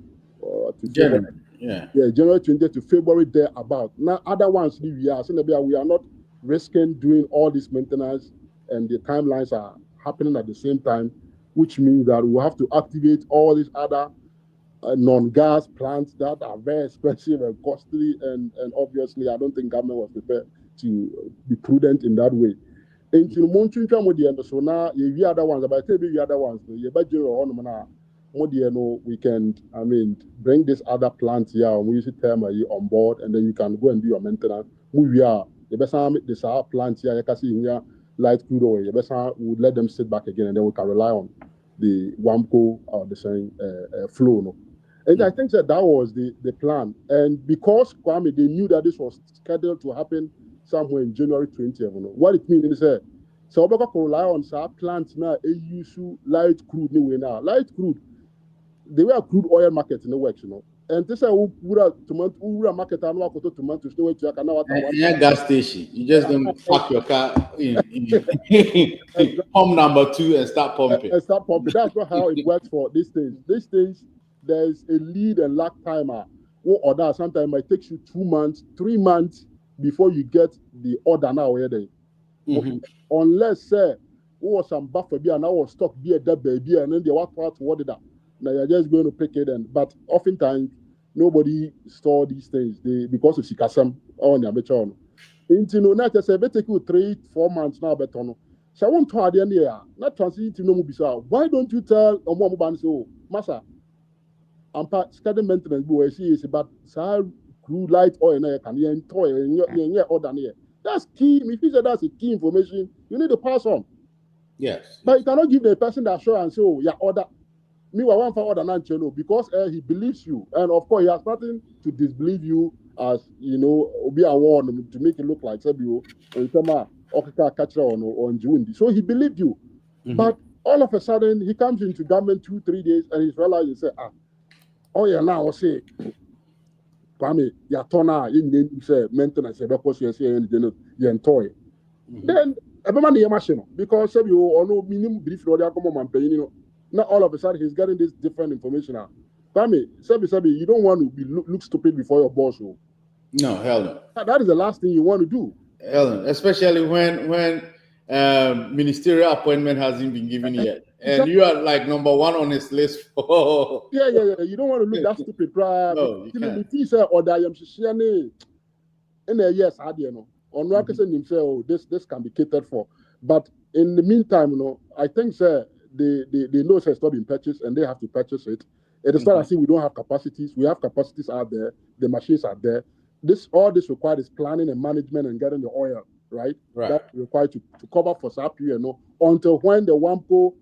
January? Yeah, January 20th to February there about. Now other ones we are not risking doing all this maintenance and the timelines are happening at the same time, which means that we have to activate all these other non-gas plants that are very expensive and costly, and obviously I don't think government was prepared to be prudent in that way. Until so now you other ones, but I tell you other ones, we can bring this other plants here and we use it on board and then you can go and do your maintenance. We are the best this our plants here, you can see here light crude oil, the best would let them sit back again and then we can rely on the WAMCO or the same flow. And I think that was the plan. And because Kwame, they knew that this was scheduled to happen somewhere in January 20th. What it means is that so we can rely on our plants now. Use light crude now. Light crude, they were crude oil market in the works, And this is tomato market and what tomatoes no way to yeah, gas station. You just don't park your car in pump number 2 and start pumping. That's not how it works for these things. These things, there's a lead and lag timer. Or that sometimes it might take you 2 months, 3 months before you get the order now where they. Unless was some buffer beer and our stock beer that baby and then they walk out to order that. Now you're just going to pick it but oftentimes nobody store these things because of Sikasam on your beton. Into no net say better take you 3-4 months now beton. So I want to add the end not transition to no bisa. Why don't you tell Omo so Massa? I'm schedule maintenance boy is about crude light oil and can you toy and order near. That's key. If you say that's a key information, you need to pass on. Yes. But you cannot give the person the assurance, order. Meanwhile, one for order non because he believes you. And of course, he has nothing to disbelieve you as, be a warn to make it look like Sebio and Sama Okaka catcher on June. So he believed you. But all of a sudden, he comes into government 2-3 days and he's realized he said, now say, Kwame, Yatona, in say maintenance, because you say, and toy. Then, everyone is machine because you or no minimum brief or come and pay, Now all of a sudden he's getting this different information now. Kwame, Sebi, you don't want to look stupid before your boss. No, hell no. That is the last thing you want to do. Hell no. Especially when Ministerial appointment hasn't been given yet, and you are like number one on his list for. Yeah. You don't want to look that stupid, right? No, you can't. Yes, I know. On this can be catered for, but in the meantime, I think they know it's not been purchased and they have to purchase it. It is not as if we don't have capacities. We have capacities out there. The machines are there. All this required is planning and management and getting the oil right. That's required to cover for that period. Until when the WAMPO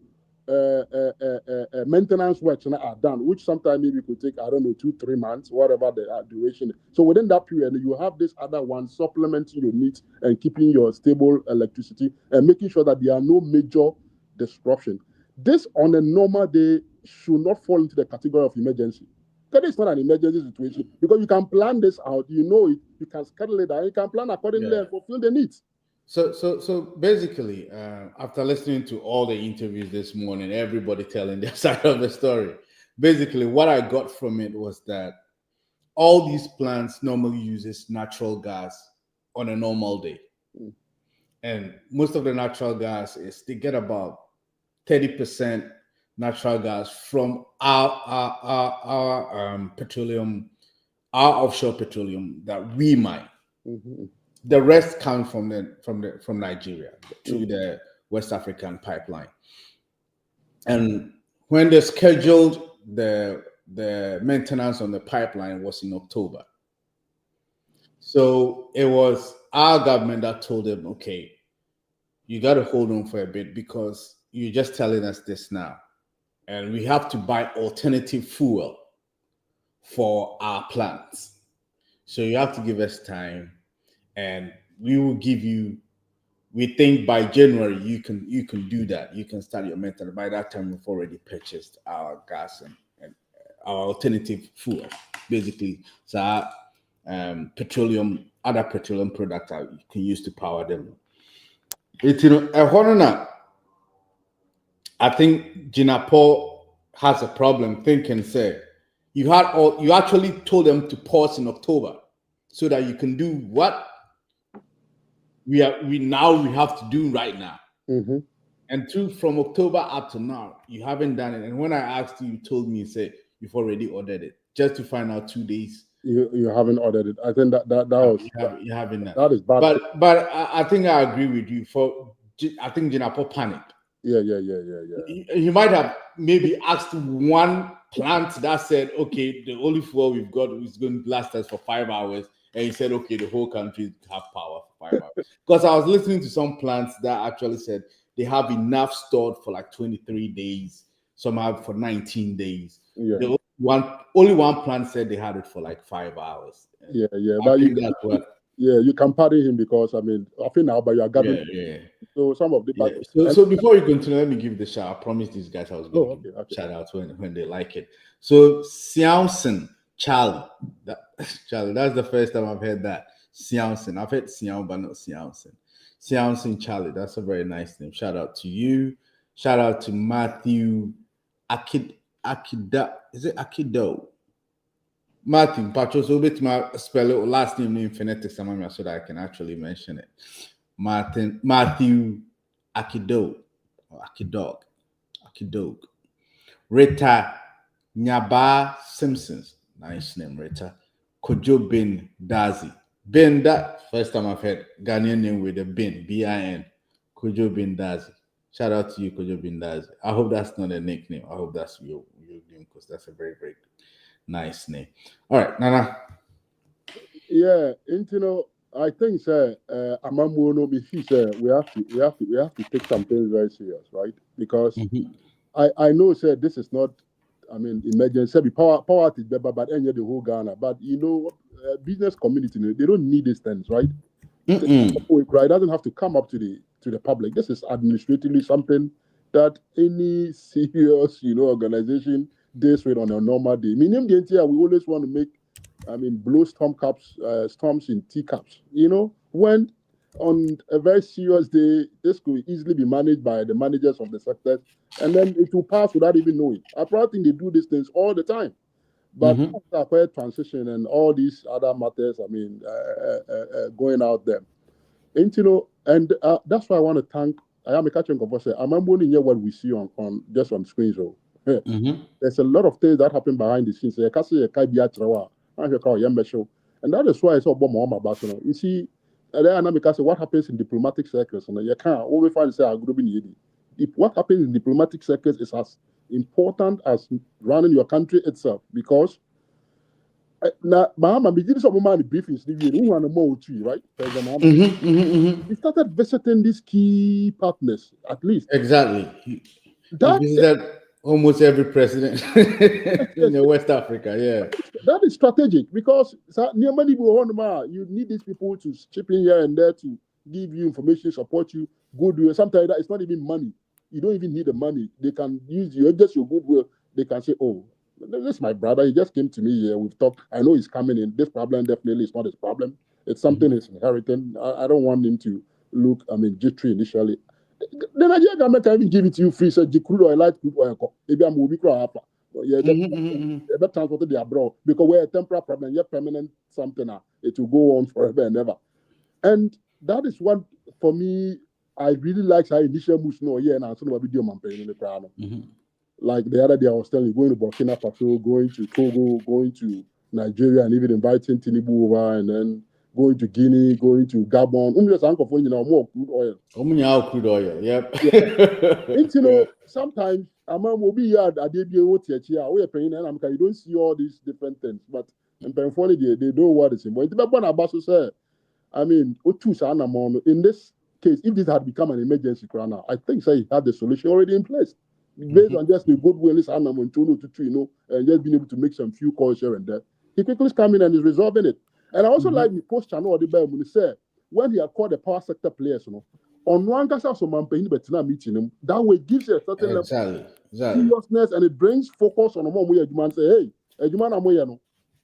maintenance works are done, which sometimes maybe could take 2-3 months, whatever the duration. So within that period, you have this other one supplementing your needs and keeping your stable electricity and making sure that there are no major disruption. This on a normal day should not fall into the category of emergency. That is not an emergency situation because you can plan this out, it, you can schedule it out, you can plan accordingly and fulfill the needs. So basically, after listening to all the interviews this morning, everybody telling their side of the story, basically what I got from it was that all these plants normally uses natural gas on a normal day. And most of the natural gas they get about 30% natural gas from our petroleum, our offshore petroleum that we mine. The rest comes from Nigeria through the West African pipeline. And when they scheduled the maintenance on the pipeline was in October. So it was our government that told them, okay, you got to hold on for a bit because you're just telling us this now. And we have to buy alternative fuel for our plants. So you have to give us time. And we will give you, we think by January, you can do that. You can start your maintenance. By that time, we've already purchased our gas and our alternative fuel, basically. So our other petroleum products you can use to power them. I think Jinapo has a problem thinking, say, you actually told them to pause in October so that you can do what we have to do right now. And from October up to now, you haven't done it. And when I asked you told me, say you've already ordered it, just to find out 2 days. You haven't ordered it. I think that was you haven't that. That is bad. But I think I agree with you. I think Jinapo panicked. Yeah. He might have maybe asked one plant that said, okay, the only fuel we've got is going to last us for 5 hours. And he said, okay, the whole country have power for 5 hours. Because I was listening to some plants that actually said they have enough stored for like 23 days. Some have for 19 days. Yeah. Only one plant said they had it for like 5 hours. Yeah. But you can pardon him because I think now, but you are gathering. Yeah. So some of the so before we continue, let me give the shout. I promised these guys I was going to shout out when they like it. So Xiaosen Charlie, that's the first time I've heard that. Xiaosen. I've heard Xiao, but not Xiaosen. Xiaosen Charlie, that's a very nice name. Shout out to you. Shout out to Matthew Akida. Is it Akido? Matthew, Patros, spell it last name in phonetics so that I can actually mention it. Matthew Akido or Akidog. Rita Nyaba Simpsons. Nice name, Rita. Kojo Bin Dazi. Bin, that first time I've heard Ghanaian name with a bin, B-I-N. Kojo Bin Dazi. Shout out to you, Kojo Bin Dazi. I hope that's not a nickname. I hope that's your name because that's a very, very nice name. All right, Nana. Yeah, I think, sir, we have to take some things very serious, right? Because I know, sir, this is not, emergency. Power is better, but the whole Ghana. But business community, they don't need these things, right? It doesn't have to come up to the public. This is administratively something that any serious, organization deals with on a normal day. We always want to make, blow storms in teacups. When on a very serious day, this could easily be managed by the managers of the sector, and then it will pass without even knowing. I probably think they do these things all the time. But after transition and all these other matters, going out there, And and that's why I want to thank. I am a catching up. I'm only hear what we see on just on screen. So there's a lot of things that happen behind the scenes. And that is why I saw Obama about. You see, and then I say what happens in diplomatic circles. You can't always find say if what happens in diplomatic circles is as important as running your country itself, because now Mahama begins some man briefings who want more too, right? He started visiting these key partners at least. Exactly. He visited almost every president in West Africa. Yeah, that is strategic because you need these people to chip in here and there to give you information, support you, goodwill. Sometimes it's not even money. You don't even need the money. They can use you, just your goodwill. They can say, "Oh, this is my brother. He just came to me here. We've talked. I know he's coming in. This problem definitely is not his problem. It's something he's inheriting. I don't want him to look, jittery initially." The Nigerian government can even give it to you free. So, crude oil, light crude oil. Maybe I'm moving transported the abroad because we're a temporary problem. You're permanent something. It will go on forever and ever. And that is what, for me, I really like our initial moves. And I'm talking about video man paying in the crown. Like the other day, I was telling you, going to Burkina Faso, going to Togo, going to Nigeria, and even inviting Tinubu over, and then going to Guinea, going to Gabon. More crude oil. Crude oil. Yep. Sometimes a man will be here at you don't see all these different things, but unfortunately they know what is important. In this case, if this had become an emergency now, I think he had the solution already in place. Based on just the goodwill, and just being able to make some few calls here and there. He quickly come in and is resolving it. And I also like the post channel when he had called the power sector players, on one case of some meeting him, that way gives you a certain level of seriousness, and it brings focus on a more and say, hey,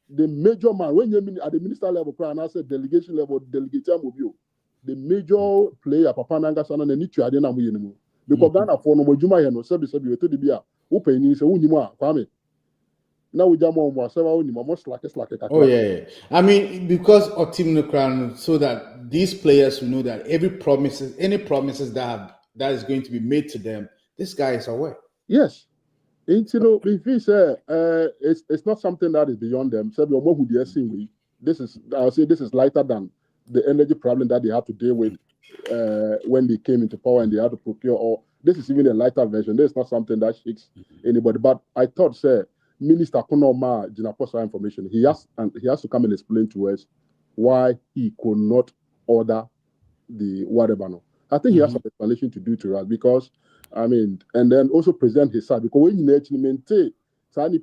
the major man, when you're at the minister level, and I said delegation level, delegate the major player, Papa Nanga Sana, and need to add in because Ghana for no Juma, Sebi, to the beer, open is a Unima, Kwame. Now we jam on most like it's like a. Oh yeah. Because of Team Nukran, so that these players will know that any promises that is going to be made to them, this guy is aware. Yes. If you say it's not something that is beyond them. This is lighter than the energy problem that they had to deal with when they came into power and they had to procure. Or this is even a lighter version. This is not something that shakes anybody. But I thought, Minister Konoma Jinaposa information. He has to come and explain to us why he could not order the whatever. No, I think he has some explanation to do to us because and then also present his side because when you actually maintain, and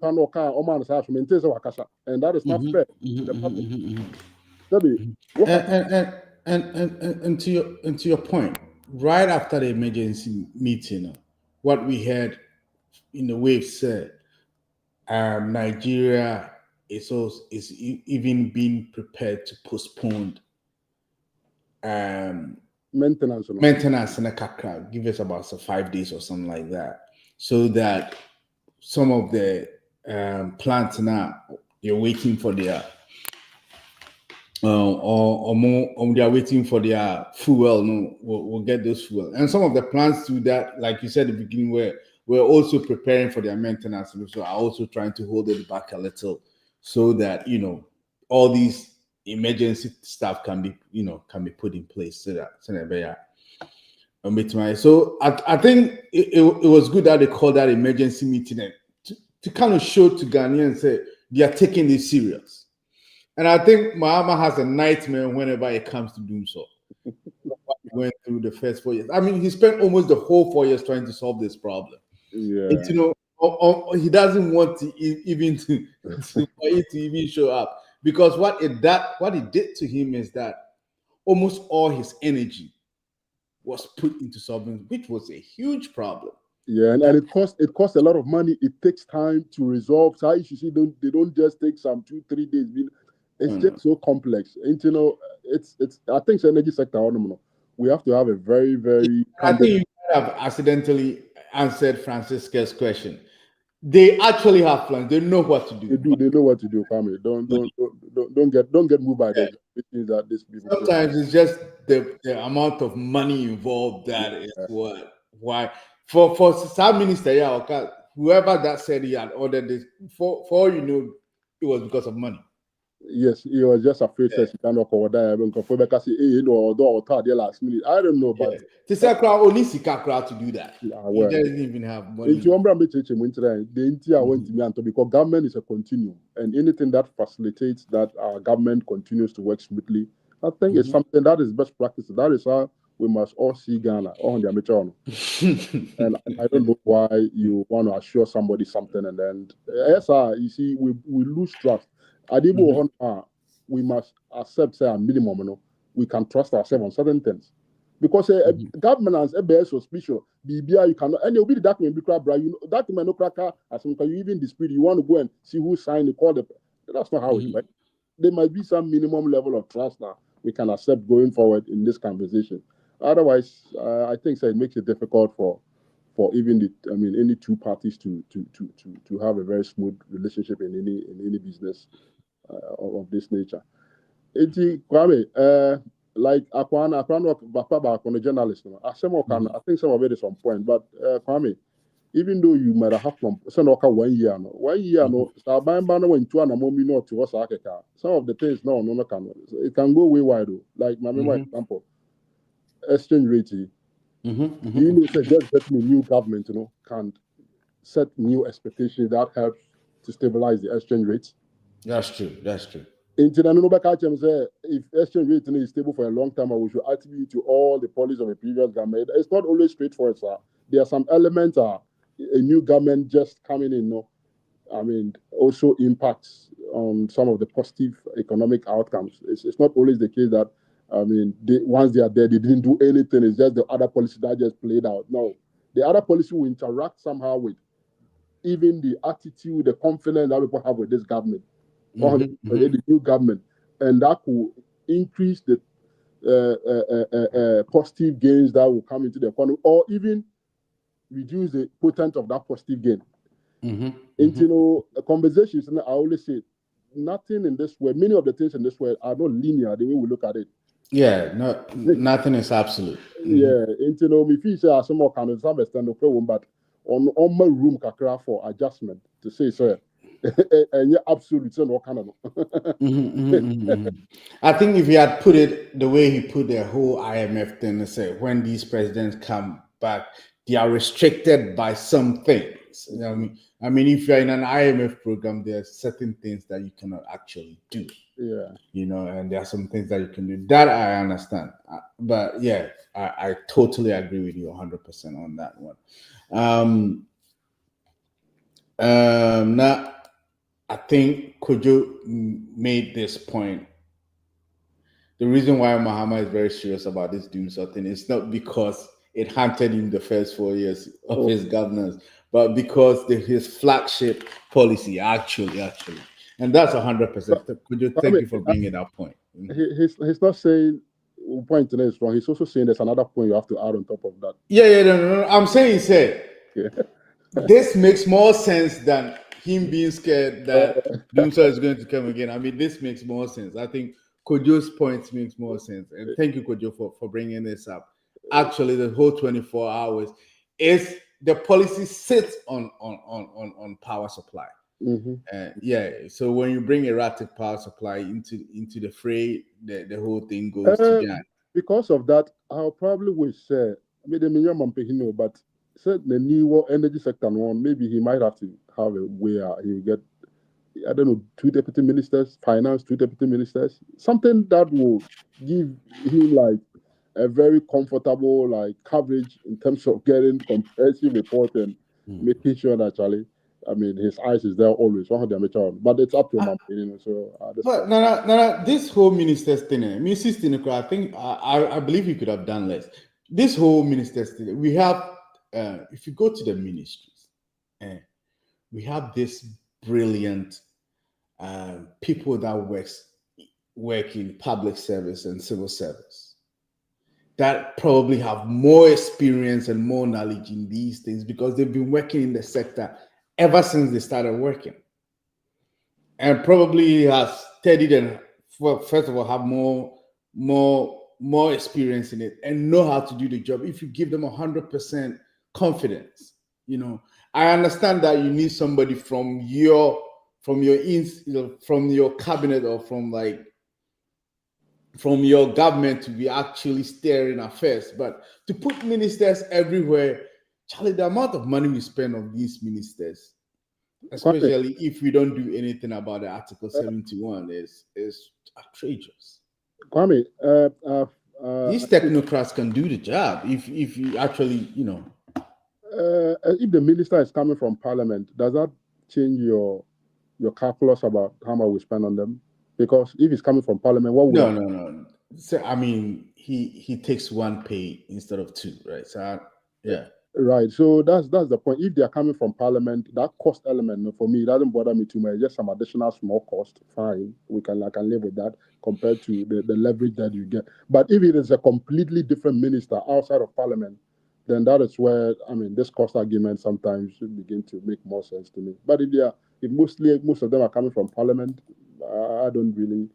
that is not fair. And to your point, right after the emergency meeting, what we heard in the wave said, Nigeria is even being prepared to postpone maintenance in a kakra, give us about 5 days or something like that, so that some of the plants now they're waiting for their they are waiting for their fuel. We'll get those fuel, and some of the plants do that, like you said at the beginning, where we're also preparing for their maintenance, and so are also trying to hold it back a little, so that all these emergency stuff can be put in place, so I think it was good that they called that emergency meeting to kind of show to Ghanaians and say they are taking this serious. And I think Mahama has a nightmare whenever it comes to Dumsor. He went through the first 4 years. He spent almost the whole 4 years trying to solve this problem. Yeah. He doesn't want to even show up, because what it did to him is that almost all his energy was put into solving, which was a huge problem. Yeah, and it costs a lot of money. It takes time to resolve. So they don't just take some 2-3 days. It's just so complex. And it's I think the energy sector, we have to have a very, very I think you have accidentally answered Francisca's question. They actually have plans. They know what to do. They do. They know what to do, Kwame. Don't get moved by the expectations that these people. Sometimes it's just the amount of money involved that is why for some minister, yeah, okay, whoever that said he had ordered this, for all you know, it was because of money. Yes, he was just afraid that he cannot cover that. Because he or last minute. I don't know, but to say only Sika crowd to do that. He doesn't even have money. If you want the India went to me because government is a continuum, and anything that facilitates that our government continues to work smoothly, I think it's something that is best practice. That is how we must all see Ghana on the amateur. And I don't know why you want to assure somebody something and then you see, we lose trust. We must accept say a minimum, we can trust ourselves on certain things. Because governance is suspicious. BBI, you cannot, and it'll be the document be crap, you know, document no cracker, as you even dispute, you want to go and see who signed the call. That's not how it works. There might be some minimum level of trust now we can accept going forward in this conversation. Otherwise, I think it makes it difficult for even any two parties to have a very smooth relationship in any business of this nature. Kwame, like Akwan Bapa on a journalist, I think some of it is on point, but Kwame, even though you might have from 1 year, no, some of the things no can it can go way wide though. Like my example, exchange rate. You know, say just getting a new government, can set new expectations that helps to stabilize the exchange rate. That's true. If exchange rate is stable for a long time, we should attribute to all the policies of a previous government. It's not always straightforward, sir. There are some elements a new government just coming in, also impacts on some of the positive economic outcomes. It's not always the case that, once they are there, they didn't do anything. It's just the other policy that just played out. No, the other policy will interact somehow with even the attitude, the confidence that people have with this government. The new government, and that will increase the positive gains that will come into the economy, or even reduce the potency of that positive gain. Conversations, and I always say, nothing in this world, many of the things in this world are not linear the way we look at it. Yeah, no, nothing is absolute. Yeah, me feel say some more kind of some extent of but on my room kakra for adjustment to say, sir. And you're absolutely no kind of. I think if he had put it the way he put the whole IMF thing, to say when these presidents come back, they are restricted by some things. You know what I mean? If you're in an IMF program, there are certain things that you cannot actually do. Yeah. And there are some things that you can do. That I understand. But yeah, I totally agree with you 100% on that one. Now, I think Kojo made this point. The reason why Mahama is very serious about this Dumsor thing is not because it hampered him the first 4 years of his governance, but because his flagship policy actually. And that's 100%. Kojo, thank you for bringing that point. He's not saying point today is wrong. He's also saying there's another point you have to add on top of that. No. I'm saying this makes more sense than him being scared that Dumsor is going to come again. This makes more sense. I think Kojo's point makes more sense. And thank you, Kojo, for bringing this up. Actually, the whole 24 hours is the policy sits on power supply. So when you bring erratic power supply into the fray, the whole thing goes to Jan. Because of that, I'll probably wish but said the new energy sector one, maybe he might have to have a way he get, 2 deputy ministers, finance, 2 deputy ministers, something that will give him like a very comfortable coverage in terms of getting comprehensive report and making sure that his eyes is there always. But it's up to him, But no, this whole ministers thing, I think I believe he could have done less. This whole ministers thing, we have. If you go to the ministries, we have this brilliant people that work in public service and civil service that probably have more experience and more knowledge in these things because they've been working in the sector ever since they started working. And probably has studied and, first of all, have more experience in it and know how to do the job. If you give them 100% confidence, I understand that you need somebody from your cabinet or from your government to be actually steering affairs. But to put ministers everywhere, Charlie, the amount of money we spend on these ministers, especially if we don't do anything about the Article 71, is outrageous. Kwame, these technocrats can do the job if you actually, if the minister is coming from parliament, does that change your calculus about how much we spend on them? Because if he's coming from parliament, what would no. So, I mean, he takes one pay instead of two, right? So yeah. Right. So that's the point. If they are coming from parliament, that cost element for me, it doesn't bother me too much. Just some additional small cost. Fine. I can live with that compared to the leverage that you get. But if it is a completely different minister outside of parliament, then that is where this cost argument sometimes should begin to make more sense to me. But if most of them are coming from parliament, I don't really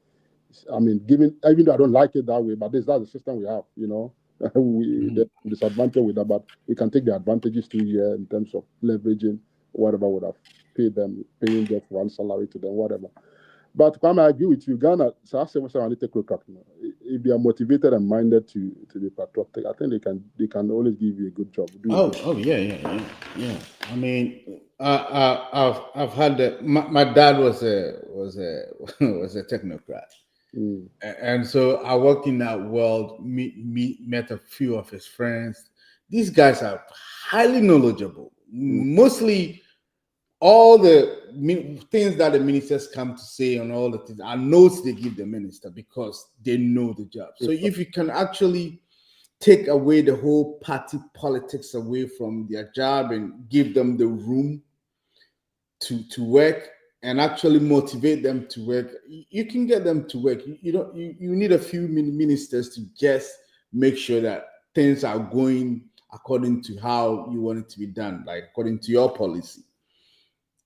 even though I don't like it that way, but that's the system we have, the disadvantage with that, but we can take the advantages too here in terms of leveraging whatever would have paying just one salary to them, whatever. But Kwame, I agree with you. Ghana, so I say I need to take a look at, if they are motivated and minded to be patriotic, I think they can always give you a good job. Yeah. I mean, I've had that. My dad was a technocrat. And so I worked in that world, met a few of his friends. These guys are highly knowledgeable. Mostly all the things that the ministers come to say and all the things are notes they give the minister because they know the job. So if you can actually take away the whole party politics away from their job and give them the room to work, and actually motivate them to work, you can get them to work. You need a few ministers to just make sure that things are going according to how you want it to be done, like according to your policy.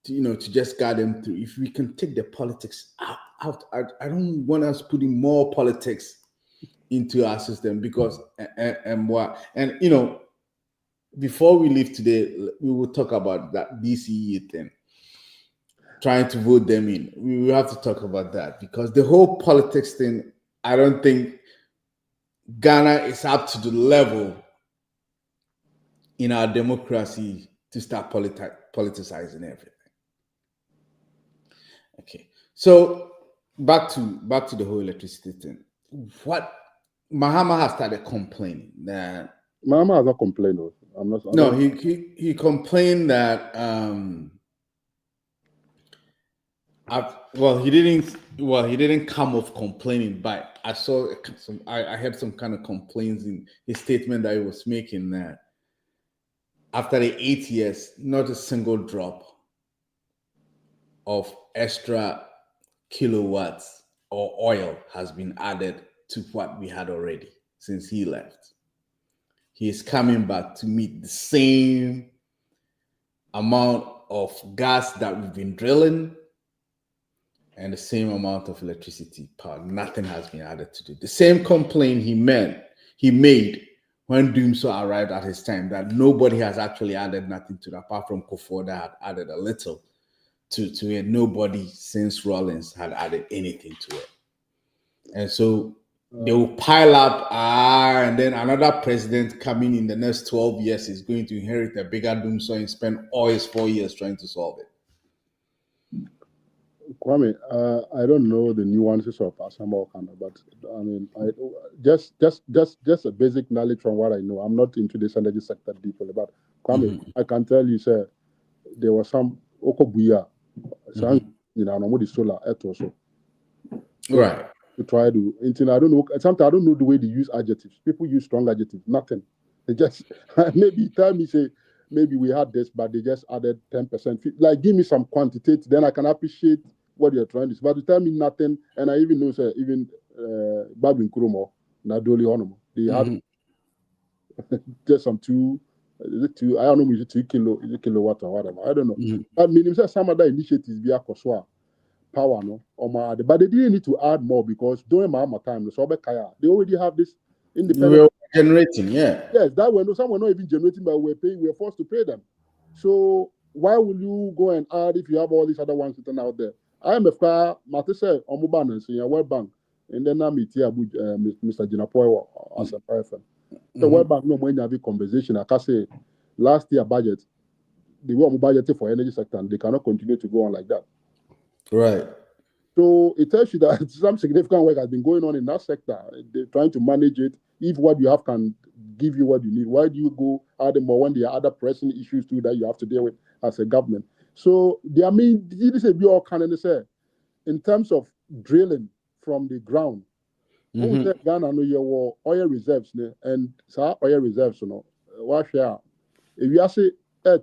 To just guide them through. If we can take the politics out, I don't want us putting more politics into our system because before we leave today, we will talk about that DCE thing. Trying to vote them in. We will have to talk about that because the whole politics thing, I don't think Ghana is up to the level in our democracy to start politicizing everything. Okay, so back to the whole electricity thing. What Mahama has started complaining that Mahama has not complained. He complained that he didn't come off complaining, but I saw I heard some kind of complaints in his statement that he was making that after the 8 years, not a single drop of extra kilowatts or oil has been added to what we had already since he left. He is coming back to meet the same amount of gas that we've been drilling and the same amount of electricity power. Nothing has been added to it. The same complaint he made when Dumsor arrived at his time, that nobody has actually added nothing to it, apart from Kufuor that had added a little to it. Nobody since Rawlings had added anything to it. And so they will pile up, and then another president coming in the next 12 years is going to inherit a bigger Dumsor and spend all his 4 years trying to solve it. Kwame, I don't know the nuances of Asama Okanda, but just a basic knowledge from what I know. I'm not into this energy sector deeply, but Kwame, I can tell you, sir, there was some Okobuya, the solar also. Right. To try to, I don't know. Sometimes I don't know the way they use adjectives. People use strong adjectives. Nothing. They just maybe tell me say maybe we had this, but they just added 10%. Like give me some quantitative, then I can appreciate what you're trying to say. But to tell me nothing, and I even know say even Babin Kurumo, Nadoli Honomo, they had just some 2 Is it 2? I don't know. Is it 2 kilowatt or whatever? I don't know. Mhm. But meaning some other initiatives be a power no or my, but they didn't need to add more because during my time so they already have this independent. We're generating, yeah. Yes, that way some were not even generating, but we're forced to pay them. So why will you go and add if you have all these other ones sitting out there? IMF Matisse Omuban and Senior World Bank, and then I'm here Mr. Jinapoy as a person. The World Bank no money have a conversation. I can say last year budget, the way budget for energy sector, and they cannot continue to go on like that. Right. So it tells you that some significant work has been going on in that sector. They're trying to manage it. If what you have can give you what you need, why do you go add more when there are other pressing issues too that you have to deal with as a government? So I mean, this is all kind of say in terms of drilling from the ground. Mhm. Ghana know your oil reserves and oil reserves, what share? If you say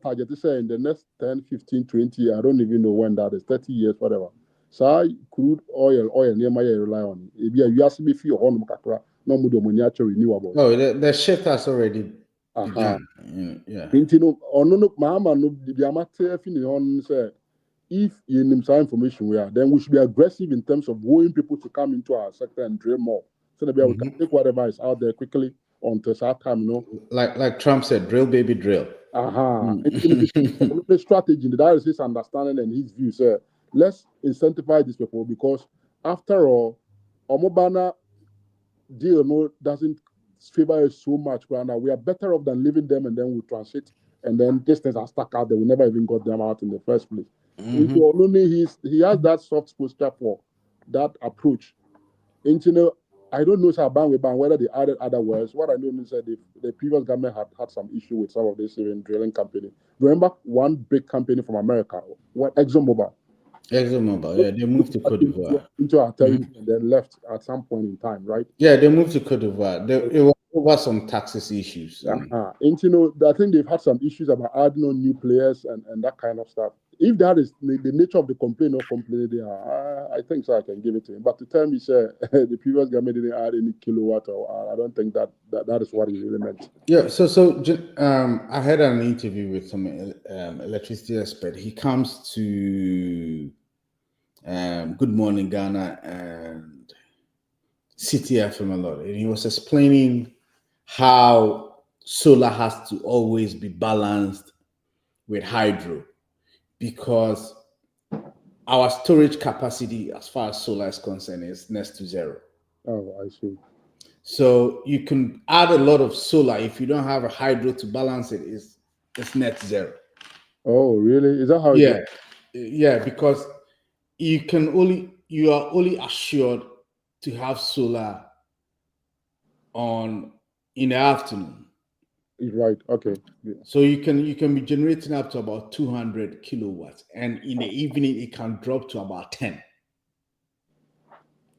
target to say in the next 10, 15, 20, I don't even know when that is, 30 years, whatever. So crude oil near my rely on. If you ask me if you're on Kakra, no more renewable. Oh, the shift has already Aha. begun. Yeah. No, mama, no, the amateur on say if you need some information we are, then we should be aggressive in terms of wooing people to come into our sector and drill more. So that we can take whatever is out there quickly onto our time, Like Trump said, drill, baby, drill. The strategy, that is his understanding and his view. So let's incentivize these people because after all, Omobana deal doesn't favor us so much. We are better off than leaving them and then we transit and then these things are stuck out there. We never even got them out in the first place. He has that soft posture for that approach. And I don't know whether they added other words. What I know is that the previous government had some issue with some of this even drilling company. Remember one big company from America, ExxonMobil. ExxonMobil, yeah, they moved to Cote d'Ivoire. Into our territory and then left at some point in time, right? Yeah, they moved to Cote d'Ivoire. It was over some taxes issues. And I think they've had some issues about adding on new players and that kind of stuff. If that is the nature of the complaint or complaint they are, I think so I can give it to him. But to tell me, sir, the previous government didn't add any kilowatt, or I don't think that is what he really meant. Yeah, so I had an interview with some electricity expert. He comes to Good Morning Ghana and City FM a lot, and he was explaining how solar has to always be balanced with hydro because our storage capacity as far as solar is concerned is next to zero. Oh, I see. So you can add a lot of solar if you don't have a hydro to balance it, it's net zero. Oh, really? Is that how Yeah. it is? Yeah, because you are only assured to have solar in the afternoon. Right. Okay. Yeah. So you can be generating up to about 200 kilowatts, and in the evening it can drop to about 10.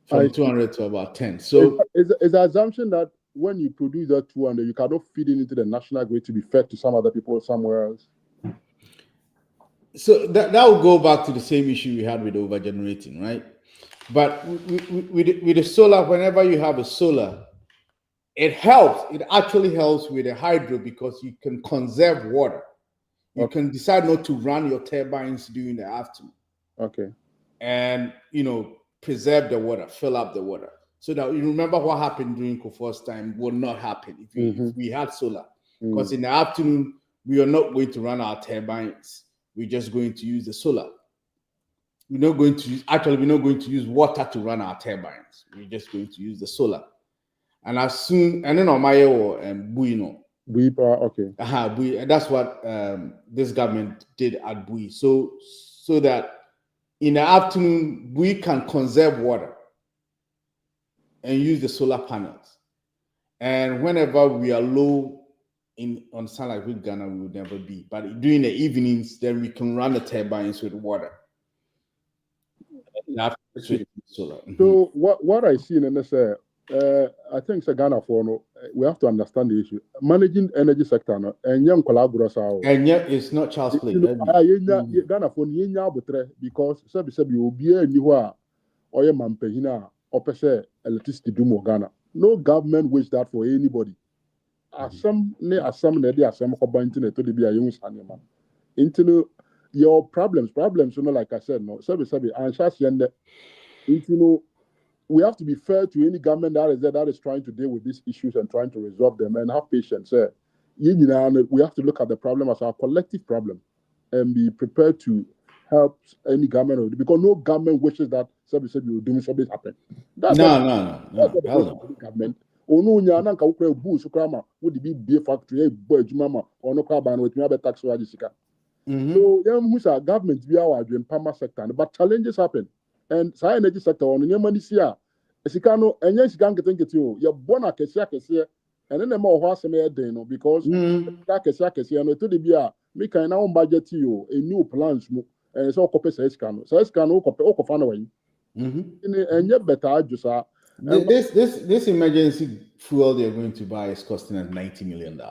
From 200 to about 10. So is the assumption that when you produce that 200, you cannot feed it into the national grid to be fed to some other people somewhere else? So that will go back to the same issue we had with overgenerating, right? But with the solar, whenever you have a solar, it helps. It actually helps with the hydro because you can conserve water. You can decide not to run your turbines during the afternoon. Okay. And preserve the water, fill up the water. So that you remember what happened during Kofor's time will not happen if we had solar. Because in the afternoon, we are not going to run our turbines. We're just going to use the solar. We're not going to use water to run our turbines. We're just going to use the solar. And then on my Bui, okay. Bui, and that's what this government did at Bui. So that in the afternoon, we can conserve water and use the solar panels. And whenever we are low on sunlight with Ghana, we would never be. But during the evenings, then we can run the turbines with water. Solar. So what I see in this, I think Ghana we have to understand the issue. Managing energy sector and young collaborators and yet it's not child's play. Ghana because you will be anywhere or your mampehina or electricity do more Ghana. No government wish that for anybody. asem ne de asem ko ba internet to de bia yun sanema into your problems like I said no sabi and shas yende into we have to be fair to any government that is trying to deal with these issues and trying to resolve them and have patience. We have to look at the problem as our collective problem and be prepared to help any government because no government wishes that service will do something happen. That's No. the government. Onu nya na nka wokra bu so kra ma wo de bi factory e bo adwuma ma ono kra ba na wetumi abeta tax wa sika. So who say government be our dream pharma sector but challenges happen. And science energy sector on your money here. Sika no enye sika nkete o ye bona kese and then ma ho asem e den no because kese no to de bia me kan na on budget you a new plans mo and so copy sika no copy na wen enye better ajusa. This emergency fuel they're going to buy is costing us $90 million.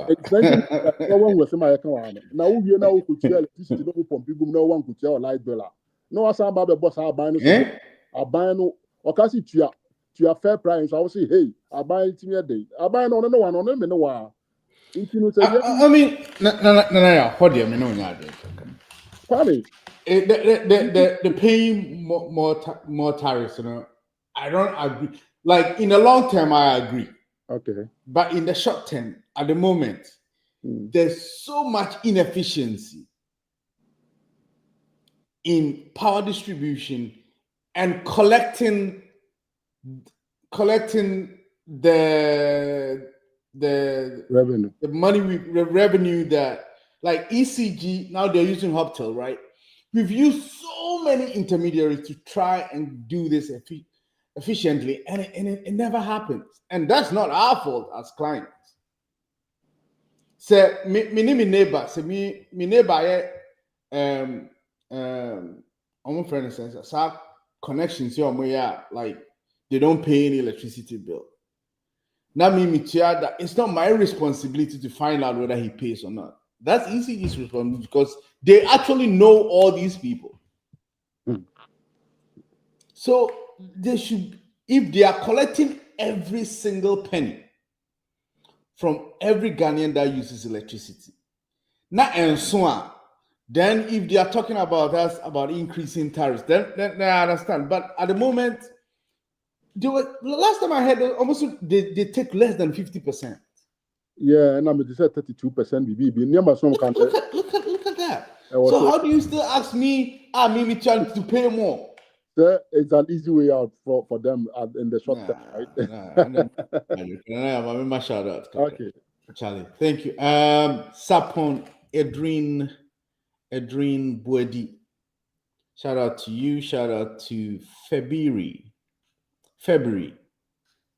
Expensive. One was my account. Now we na wo kutia electricity no pump gum na one kutia or light bill. No asan ba be boss aban no aban no okasi tua fair price. I will say hey aban timi dey. Aban no one no me no wa. I mean no what do you mean no nya Kwame, the paying more tariffs, you know, I don't agree. Like in the long term, I agree. Okay. But in the short term, at the moment, there's so much inefficiency in power distribution and collecting the revenue. The revenue that like ECG now they're using Hoptel, right? We've used so many intermediaries to try and do this efficiently, and it never happens. And that's not our fault as clients. So me neighbor, so me neighbor, almost for instance, connections here, like they don't pay any electricity bill. Now that it's not my responsibility to find out whether he pays or not. That's ECG's responsibility because they actually know all these people. So they should, if they are collecting every single penny from every Ghanaian that uses electricity, not and so on, then if they are talking about us about increasing tariffs, then I understand. But at the moment, last time I heard, almost they take less than 50%. Yeah, and I'm just 32% BB. Look at that. So how do you still ask me, me trying to pay more? It's an easy way out for them in the short term, right? My shout out. Okay. Charlie, thank you. Sapon Edrin Buedi. Shout out to you. Shout out to February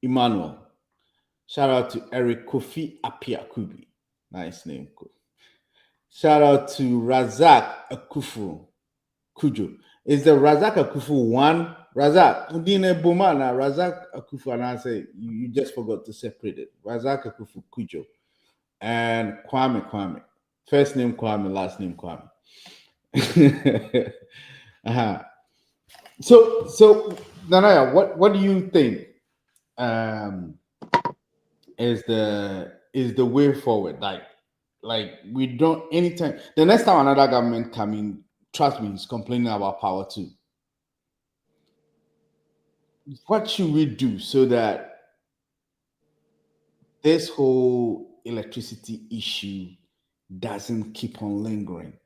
Emmanuel. Shout out to Eric Kofi Apiakubi. Nice name. Shout out to Razak Akufu Kujo. Is the Razak Akufu one? Razak Udine Bomana, Razak Akufu, and I say you just forgot to separate it. Razak Akufu Kujo and Kwame. First name Kwame, last name Kwame. So Nanaya, what do you think is the way forward? Like we don't anytime the next time another government come in, trust me, is complaining about power too. What should we do so that this whole electricity issue doesn't keep on lingering?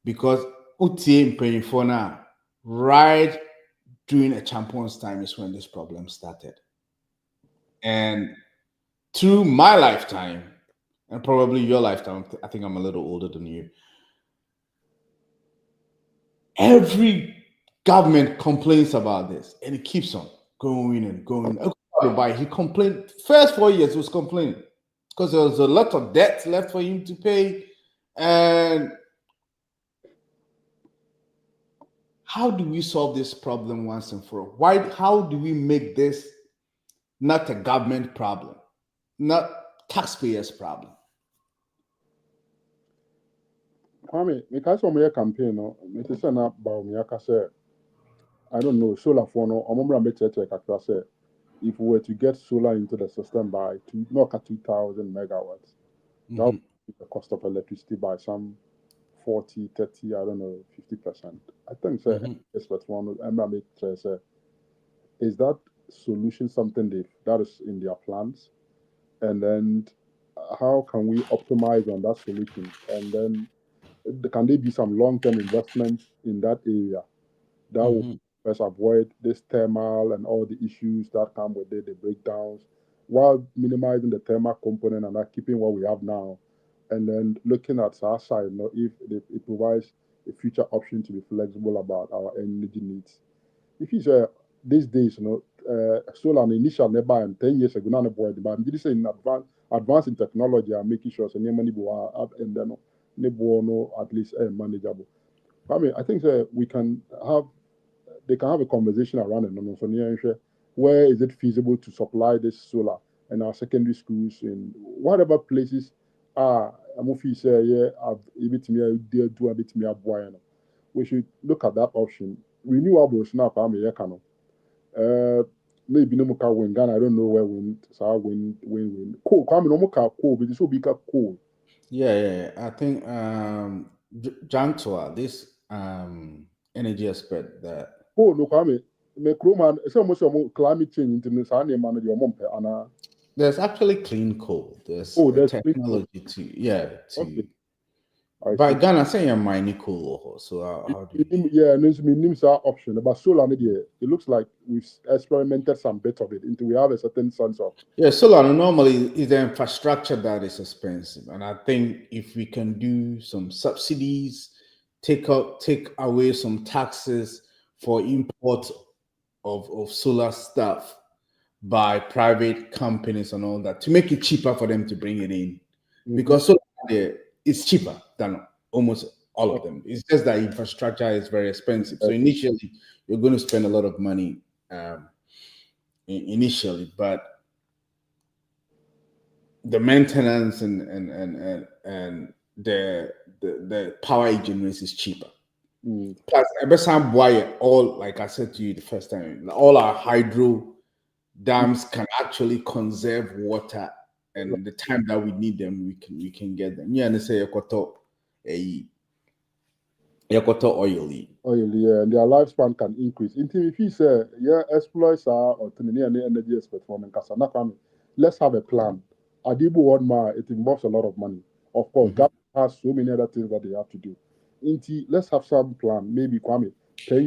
Because UTM paying for now, right during a champion's time is when this problem started. And through my lifetime, and probably your lifetime, I think I'm a little older than you, every government complains about this, and it keeps on going and going. He complained, first 4 years he was complaining because there was a lot of debt left for him to pay. And how do we solve this problem once and for all? How do we make this not a government problem, not taxpayers' problem? Kwame, because of my campaign, it is not about me. I don't know, solar phone or Omra Mete, I say, if we were to get solar into the system by 2,000 megawatts, that would reduce the cost of electricity by some 40, 30, I don't know, 50%. I think expert one is that solution something that is in their plans? And then how can we optimize on that solution? And then can there be some long-term investments in that area that will first avoid this thermal and all the issues that come with it, the breakdowns, while minimizing the thermal component and keeping what we have now, and then looking at our side, if it provides a future option to be flexible about our energy needs. If you say these days, solar initial nearby and 10 years ago, not boy, but I'm just saying advance in technology and making sure so money up and then no at least manageable. I mean, I think they can have a conversation around it. Where is it feasible to supply this solar in our secondary schools in whatever places we should look at that option. Renewables now, maybe no more wind. I don't know where wind. Coal. No more coal, but this will be coal. Yeah. I think Jantua, this energy expert that. Oh no, me man. So much climate change into this. There's actually clean coal. There's technology to. Okay. But Ghana say you're mining coal, so how do you? Yeah, names are option. But solar, it looks like we've experimented some bit of it into we have a certain sense of. Yeah, solar normally is the infrastructure that is expensive, and I think if we can do some subsidies, take away some taxes for import of solar stuff by private companies and all that to make it cheaper for them to bring it in, because solar is cheaper than almost all of them. It's just that infrastructure is very expensive. So initially, you're going to spend a lot of money initially, but the maintenance and the power it generates is cheaper. Plus, all, like I said to you the first time, all our hydro dams can actually conserve water, and the time that we need them, we can get them. Yeah, and they say oil, and their lifespan can increase. If you say exploits are or energy expert from let's have a plan. It involves a lot of money. Of course, government has so many other things that they have to do. Let's have some plan. Maybe 10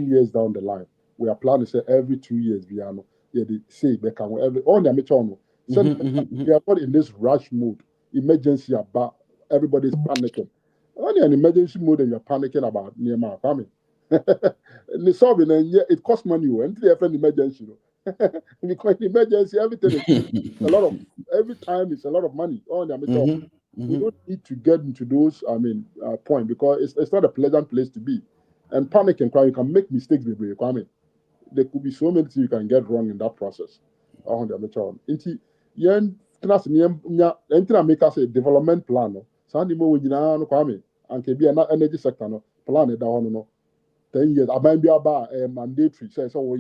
years down the line, we are planning to say every 2 years, they say they can every on the amateur. We are not in this rush mode, emergency about everybody's panicking. Only an emergency mode and you're panicking about near my family. It costs money and the emergency. Because emergency, everything is every time it's a lot of money. On the amateur. We don't need to get into those point because it's not a pleasant place to be. And panic and cry, you can make mistakes, baby. There could be so many things you can get wrong in that process. On the amateur. Make us a development plan. And can be an energy sector plan it down 10 years. I might be about mandatory, so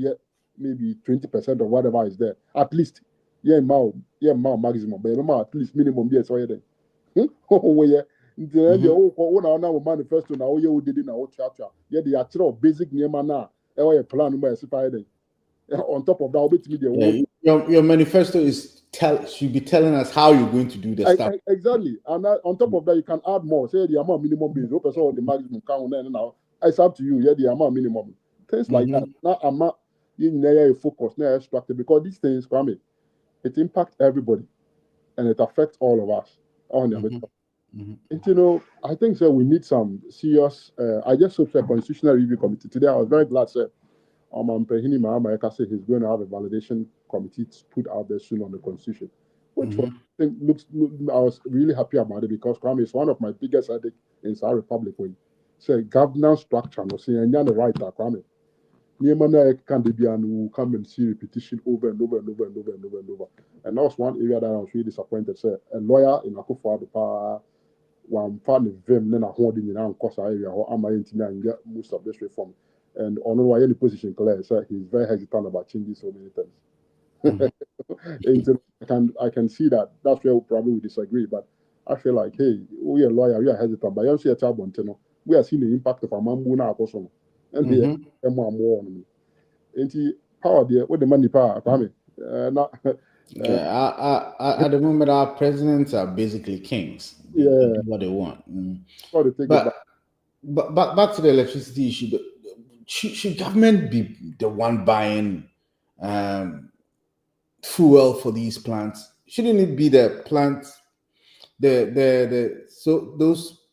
maybe 20% of whatever is there. At least maximum, but at least minimum yes or then. Manifesto now you did in our chapter. Yeah, the actual basic plan on top of that, your manifesto should be telling us how you're going to do the stuff. Exactly, and on top of that, you can add more. Say the amount minimum base, the maximum count. Now it's up to you. Yeah, the amount minimum things like that. Now amount you focus, now structure because these things it impacts everybody, and it affects all of us. And I think we need some serious. I just hope the Constitutional Review Committee today. I was very glad, sir. Mpehini Mahama said he's going to have a validation committee put out there soon on the Constitution, which I was really happy about it because Kwame is one of my biggest headache in South Republic when say governance structure no say the right Kwame. Will come and see repetition over and over and over and over and over and over. And that was one area that I was really disappointed. Say a lawyer in Akufo-Addo one fan vim then a holding in course area or am I and get most of this reform. And on any position clear, so he's very hesitant about changing so many things. I can see that. That's where we probably disagree. But I feel like, hey, we are lawyer, we are hesitant. But you see a child, we are seeing the impact of a mambu now, also, and the more on me. And power there, with the money power, not. At the moment, our presidents are basically kings. They do what they want. But back to the electricity issue. Should government be the one buying fuel for these plants? Shouldn't it be the plants, so those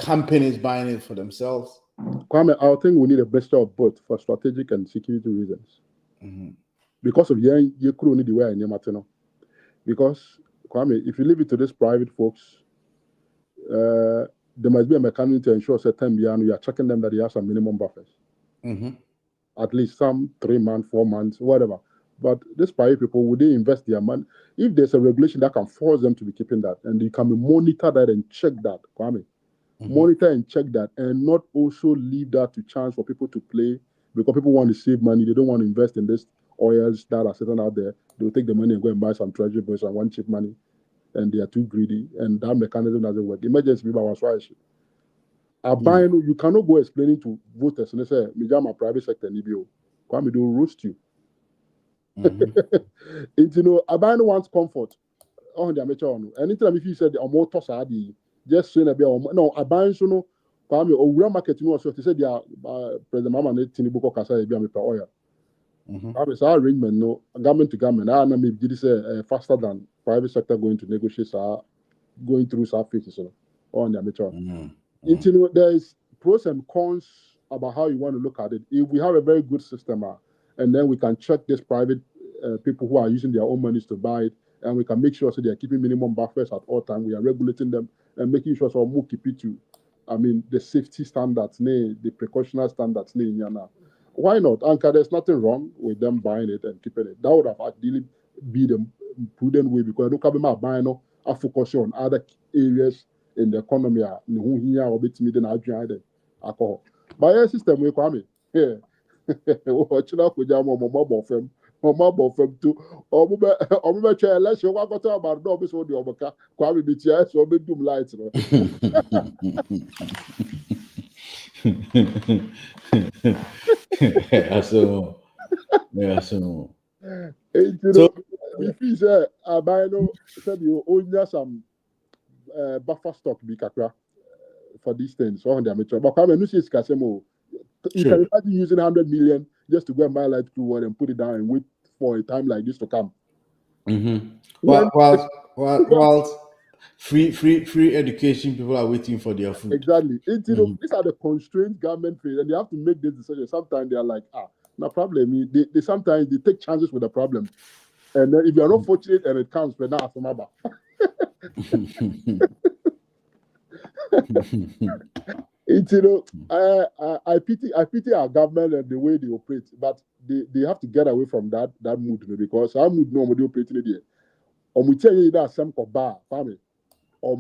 companies buying it for themselves? Kwame, I think we need a mixture of both for strategic and security reasons. Because of you couldn't need the way I name it. Because Kwame, if you leave it to these private folks, there must be a mechanism to ensure certain you are checking them that they have some minimum buffers. At least some 3 months, 4 months, whatever. But these private people, would they invest their money? If there's a regulation that can force them to be keeping that, and you can monitor that and check that, Kwame. Monitor and check that, and not also leave that to chance for people to play, because people want to save money. They don't want to invest in this oils that are sitting out there. They'll take the money and go and buy some treasury bills and want cheap money, and they are too greedy, and that mechanism doesn't work. Emergency people was why buying, you cannot go explaining to voters and they say, "Mijama private sector nibio." Kwame, they will roast you. A buying wants comfort. Oh, they are mature. Anytime if you said a more toss just saying a bit no, a buying so no. Kwame, or real market no so they said they are President Mama Tinubu Kasa be a oil. It's our arrangement, no government to government. I know maybe this faster than private sector going to negotiate, going through some phases on the amateur. There is pros and cons about how you want to look at it. If we have a very good system, and then we can check these private people who are using their own monies to buy it, and we can make sure so they are keeping minimum buffers at all times. We are regulating them and making sure so we keep it to, the safety standards, the precautionary standards, Why not? Anka, there's nothing wrong with them buying it and keeping it. That would have ideally be the prudent way, because I don't have buying a focus on other areas in the economy. Alcohol. By a system we Kwame. Yeah. Mobile firm too. Let's show what got about no so the Oboka. Kwame BTS or be doom lights. So if you say buy no said you own some buffer stock be kakra for these things on the amateur. But Kwame no see Kasemo. You can imagine using 100 million just to go and buy light to one and put it down and wait for a time like this to come. Whilst free education, people are waiting for their food. Exactly. These are the constraints government face, and they have to make this decision. Sometimes they are like, no problem. They sometimes they take chances with the problem, and then if you are not fortunate and it comes, but now I pity our government and the way they operate, but they have to get away from that mood, because our mood normally operating there. We tell you that some bar family or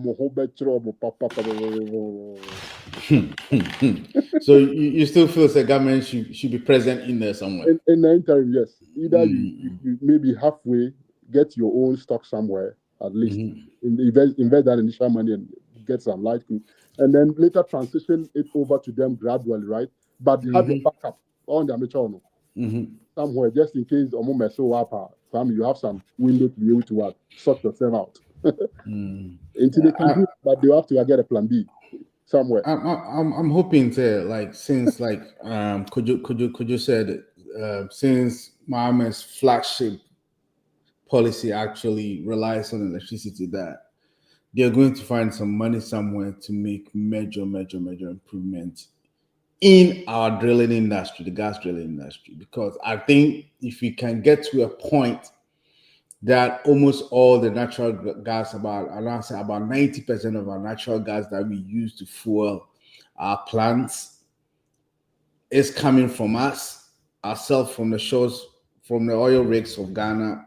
So you still feel the government should be present in there somewhere? In the interim, yes. Either you maybe halfway get your own stock somewhere, at least invest that initial money and get some light crew, and then later transition it over to them gradually, right? But have your backup on the amateur somewhere, just in case you have some window to be able to sort yourself out. Until they can do it, but they have to get a plan B somewhere. I'm hoping to since could you said since Mohammed's flagship policy actually relies on electricity, that they're going to find some money somewhere to make major improvements in our drilling industry, the gas drilling industry. Because I think if we can get to a point that almost all the natural gas, about 90% of our natural gas that we use to fuel our plants is coming from ourselves, from the shores, from the oil rigs of Ghana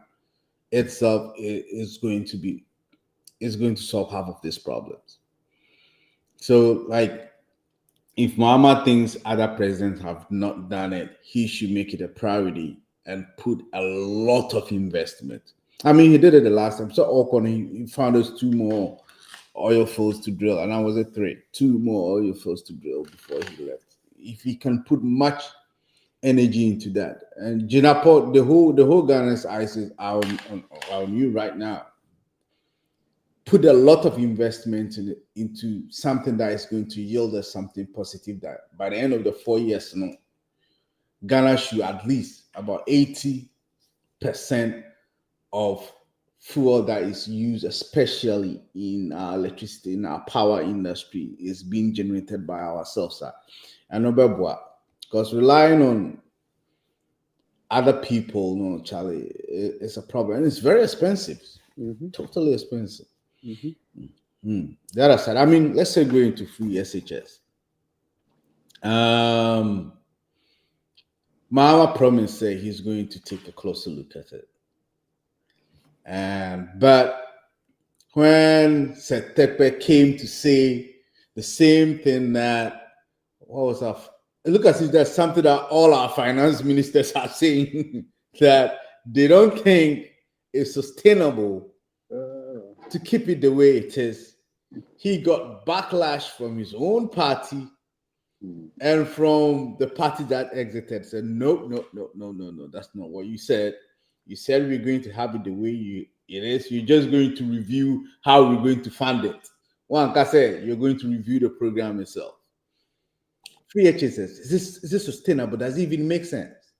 itself, is going to solve half of these problems. So, if Muhammad thinks other presidents have not done it, he should make it a priority and put a lot of investment. I mean, he did it the last time. So Ocon, he found us 2 more oil fields to drill, and I was at 3. 2 more oil fields to drill before he left. If he can put much energy into that, and Jinaport, the whole Ghana's eyes is on you right now. Put a lot of investment into something that is going to yield us something positive. That by the end of the 4 years, Ghana should at least about 80% of fuel that is used, especially in our electricity, in our power industry, is being generated by ourselves. And because relying on other people, Charlie, it's a problem. And it's very expensive. Totally expensive. The other side, I mean, let's say going to free SHS. Mahama promised said he's going to take a closer look at it. But when Setepe came to say the same thing that, look as if there's something that all our finance ministers are saying that they don't think it's sustainable to keep it the way it is. He got backlash from his own party and from the party that exited. Said, no, that's not what you said. You said we're going to have it the way it is. You're just going to review how we're going to fund it. One can say you're going to review the program itself. Free HSS, is this sustainable? Does it even make sense?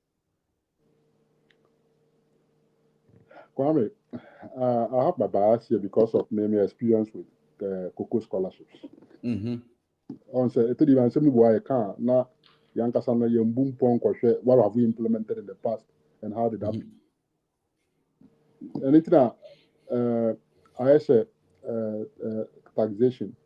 Kwame, I have my bias here because of my experience with Cocoa scholarships. On say it even some boy can na yankasa na yembum pon kwhwe what have we implemented in the past and how did that be? And it's I say taxation.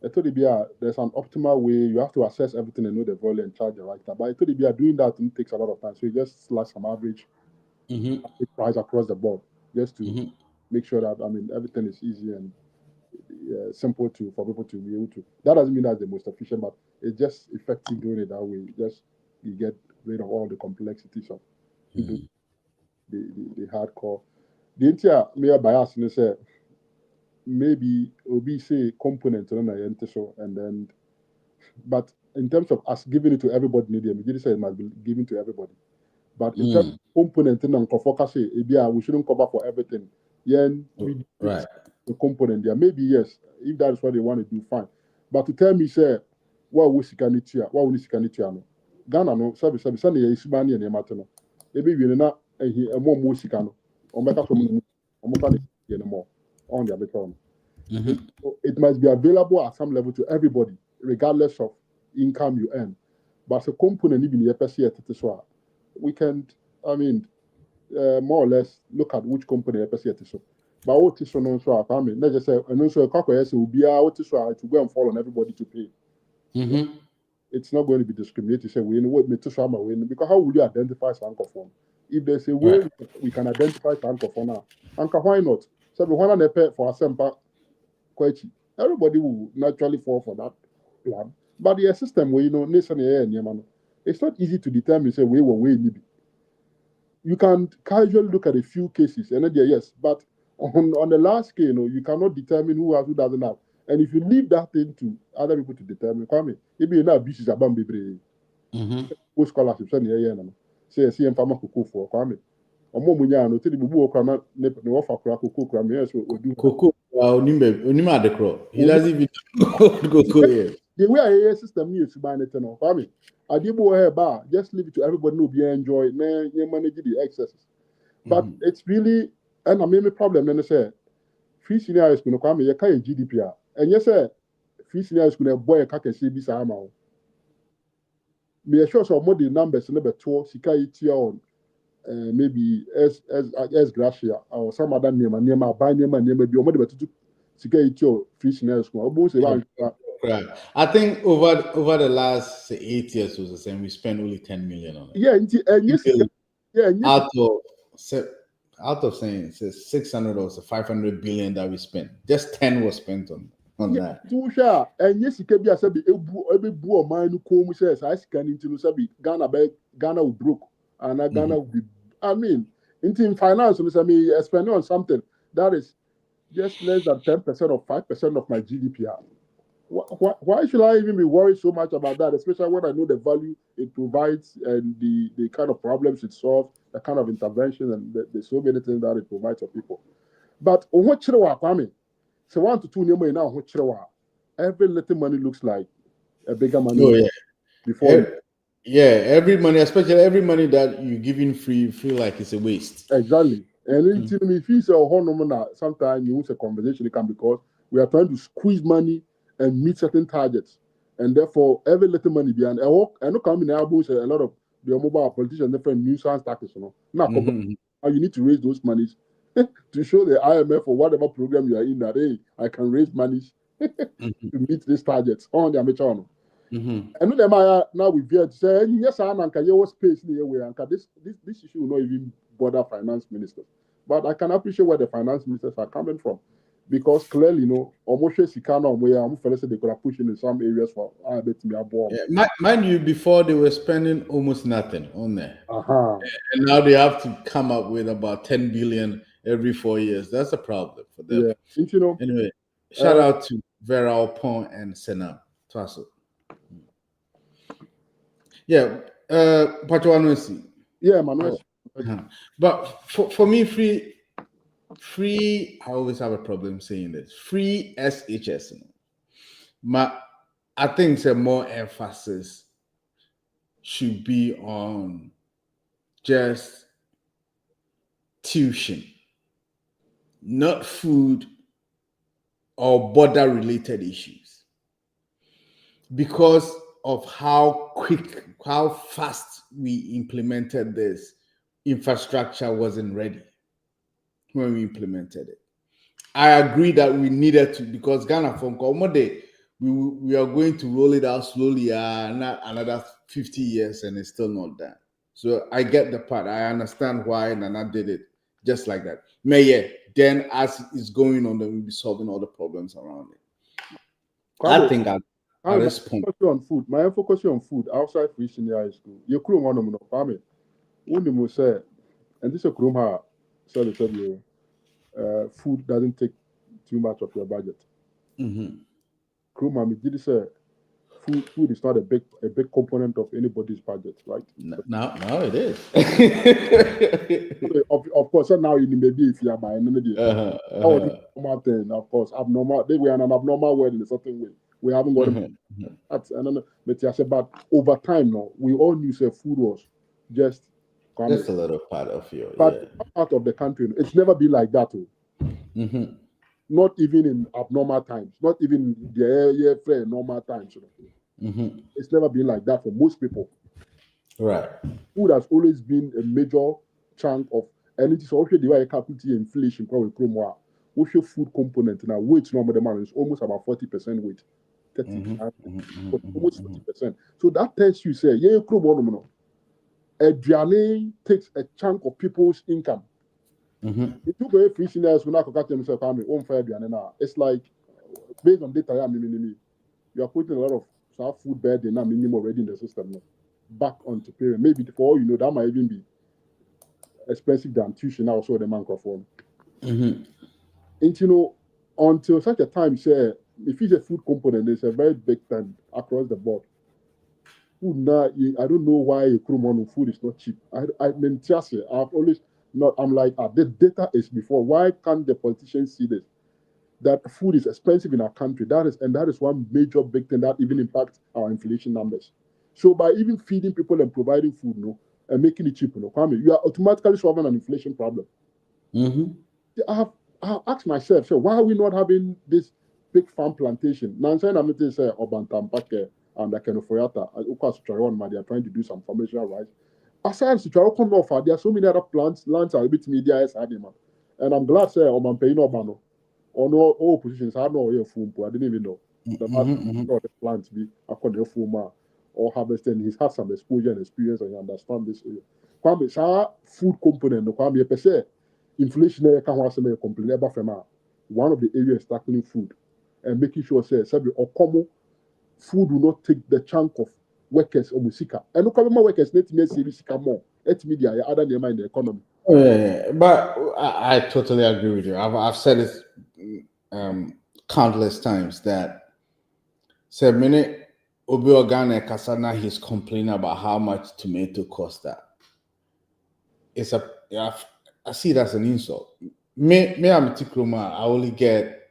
I told you there's an optimal way. You have to assess everything and know the value and charge the right time. But I told you doing that takes a lot of time. So you just slash some average price across the board just to make sure that everything is easy and simple for people to be able to. That doesn't mean that's the most efficient, but it's just effective doing it that way. You get rid of all the complexities of the hardcore. The entire mere bias in say maybe Obi say component and then but in terms of us giving it to everybody, we didn't say it must be given to everybody. But in terms of component we shouldn't cover for everything. Right. The component there. Maybe yes, if that's what they want to do, fine. But to tell me, say, what we no Ghana no service is money and no. Maybe we not a more musikano or make from more on the other. It must be available at some level to everybody, regardless of income you earn. But as a component, even the we can, more or less look at which company so. But what is on so let's just say and also will be out to go and fall on everybody to pay. It's not going to be discriminated. Say we know what win because how would you identify Sankophone? If there's a way we can identify Sankophone now, Anka, why not? So we want to pay for a sample quite cheap. Everybody will naturally fall for that plan. But the system where it's not easy to determine say we will need. You can casually look at a few cases and then yes, but on the large scale, you cannot determine who has, who doesn't have. And if you leave that thing to other people to determine, maybe you're not business about baby. Scholarships, say, see, and farmer cocoa for Kwame. Or more munya, no, tell you, Bubu, no offer cocoa, yes, we do. Cocoa, Unima de Crow. He doesn't even go here. The way I system needs to buy it, no, Kwame. I did bar, just leave it to everybody who be enjoy, you manage the excesses. But it's really. And I mean, the problem then say free senior is going to come here, GDPR. And yes, sir, free senior is going to boy a CBC Sama. Me assure some more the numbers number 2, Sika on maybe S Gracia or some other name and name, by name and name, be more than Sika free senior school. Right. I think over the last say, 8 years was the same. We spent only 10 million on it. Yeah, yes. Out of saying 600 or 500 billion that we spent, just 10 was spent on that. And yes, it can be a every boo of mine who come says I scan into Ghana will broke and Ghana will be I mean, in finance, I mean, spending on something that is just less than 10% or 5% of my GDP. Why should I even be worried so much about that, especially when I know the value it provides and the kind of problems it solves, the kind of intervention and the so many things that it provides for people. But so 1 to 2 years now, every little money looks like a bigger money. Oh, yeah. Before every money, especially every money that you're giving free, you feel like it's a waste. exactly. And then if you say sometimes you use a conversation, it can because we are trying to squeeze money and meet certain targets. And therefore, every little money behind. I know coming in albums a lot of the mobile politicians, different nuisance taxes, Now, you need to raise those monies to show the IMF or whatever program you are in that, hey, I can raise monies to meet these targets. On the amateur. And then now we veer to say, yes, I space near where this issue will not even bother finance ministers. But I can appreciate where the finance ministers are coming from. Because clearly, almost Sikana where I'm fellas they could have pushed in some areas for mind you, before they were spending almost nothing on there. And now they have to come up with about 10 billion every 4 years. That's a problem for them. Yeah. Anyway, shout out to Vera Opon and Senam Tasso. Yeah, yeah, Manuel. But for me, free, I always have a problem saying this. Free SHS. I think some more emphasis should be on just tuition, not food or border-related issues. Because of how fast we implemented this, infrastructure wasn't ready when we implemented it. I agree that we needed to, because Ghana from Komode, we are going to roll it out slowly, not another 50 years, and it's still not done. So I get the part. I understand why Nana did it just like that. Then as it's going on, then we'll be solving all the problems around it. I think at this point. My focus on food outside free senior high school. You couldn't want to farm it. When say, and this is a Krumha, food doesn't take too much of your budget. Krumha, did say food is not a big component of anybody's budget, right? Now it is. Of course, now you maybe if you are buying energy. Of course, abnormal. We are in an abnormal world in a certain way. We haven't got that's but over time now, we all knew that food was just a little part of your part of the country. It's never been like that. Not even in abnormal times, not even the normal times. It's never been like that for most people. Right. Food has always been a major chunk of, and it is also the way I calculate inflation probably promo. What's your food component now? Weight number the man is almost about 40% weight. 30%, almost 40%. So that tells you, say, Adriane takes a chunk of people's income. It took away free seniors when I forgot themselves. It's like based on data, you are putting a lot of food bed and minimum already in the system now. Back onto period. Maybe for all you know, that might even be expensive than tuition also the microphone. And until such a time, say if it's a food component, it's a very big thing across the board. Food now, I don't know why food is not cheap. I mean, just I've always not. I'm like, the data is before. Why can't the politicians see this? That food is expensive in our country. That is one major big thing that even impacts our inflation numbers. So by even feeding people and providing food, and making it cheap, Kwame, you are automatically solving an inflation problem. I have asked myself, so why are we not having this big farm plantation? Now I'm saying say Obantampake and Akenofoyata, they are trying to do some formational rice. Aside Sucharokonofa, there are so many other lands are a bit media, and I'm glad say Oman Obano. Or no all positions I know your food, I didn't even know. The plants be according to or harvesting, he has some exposure and experience and you understand this area. Kwame, food component, Kwame, per se, inflationary can complain about from one of the areas tackling food and making sure say or common food will not take the chunk of workers or musika. And look at my workers, let me say more. It's media, other than in the economy. Yeah, but I totally agree with you. I've said it countless times that say minute Obi Ogane Kasana he's complaining about how much tomato cost that. It's I see it as an insult. Me I'm a Tikroma, I only get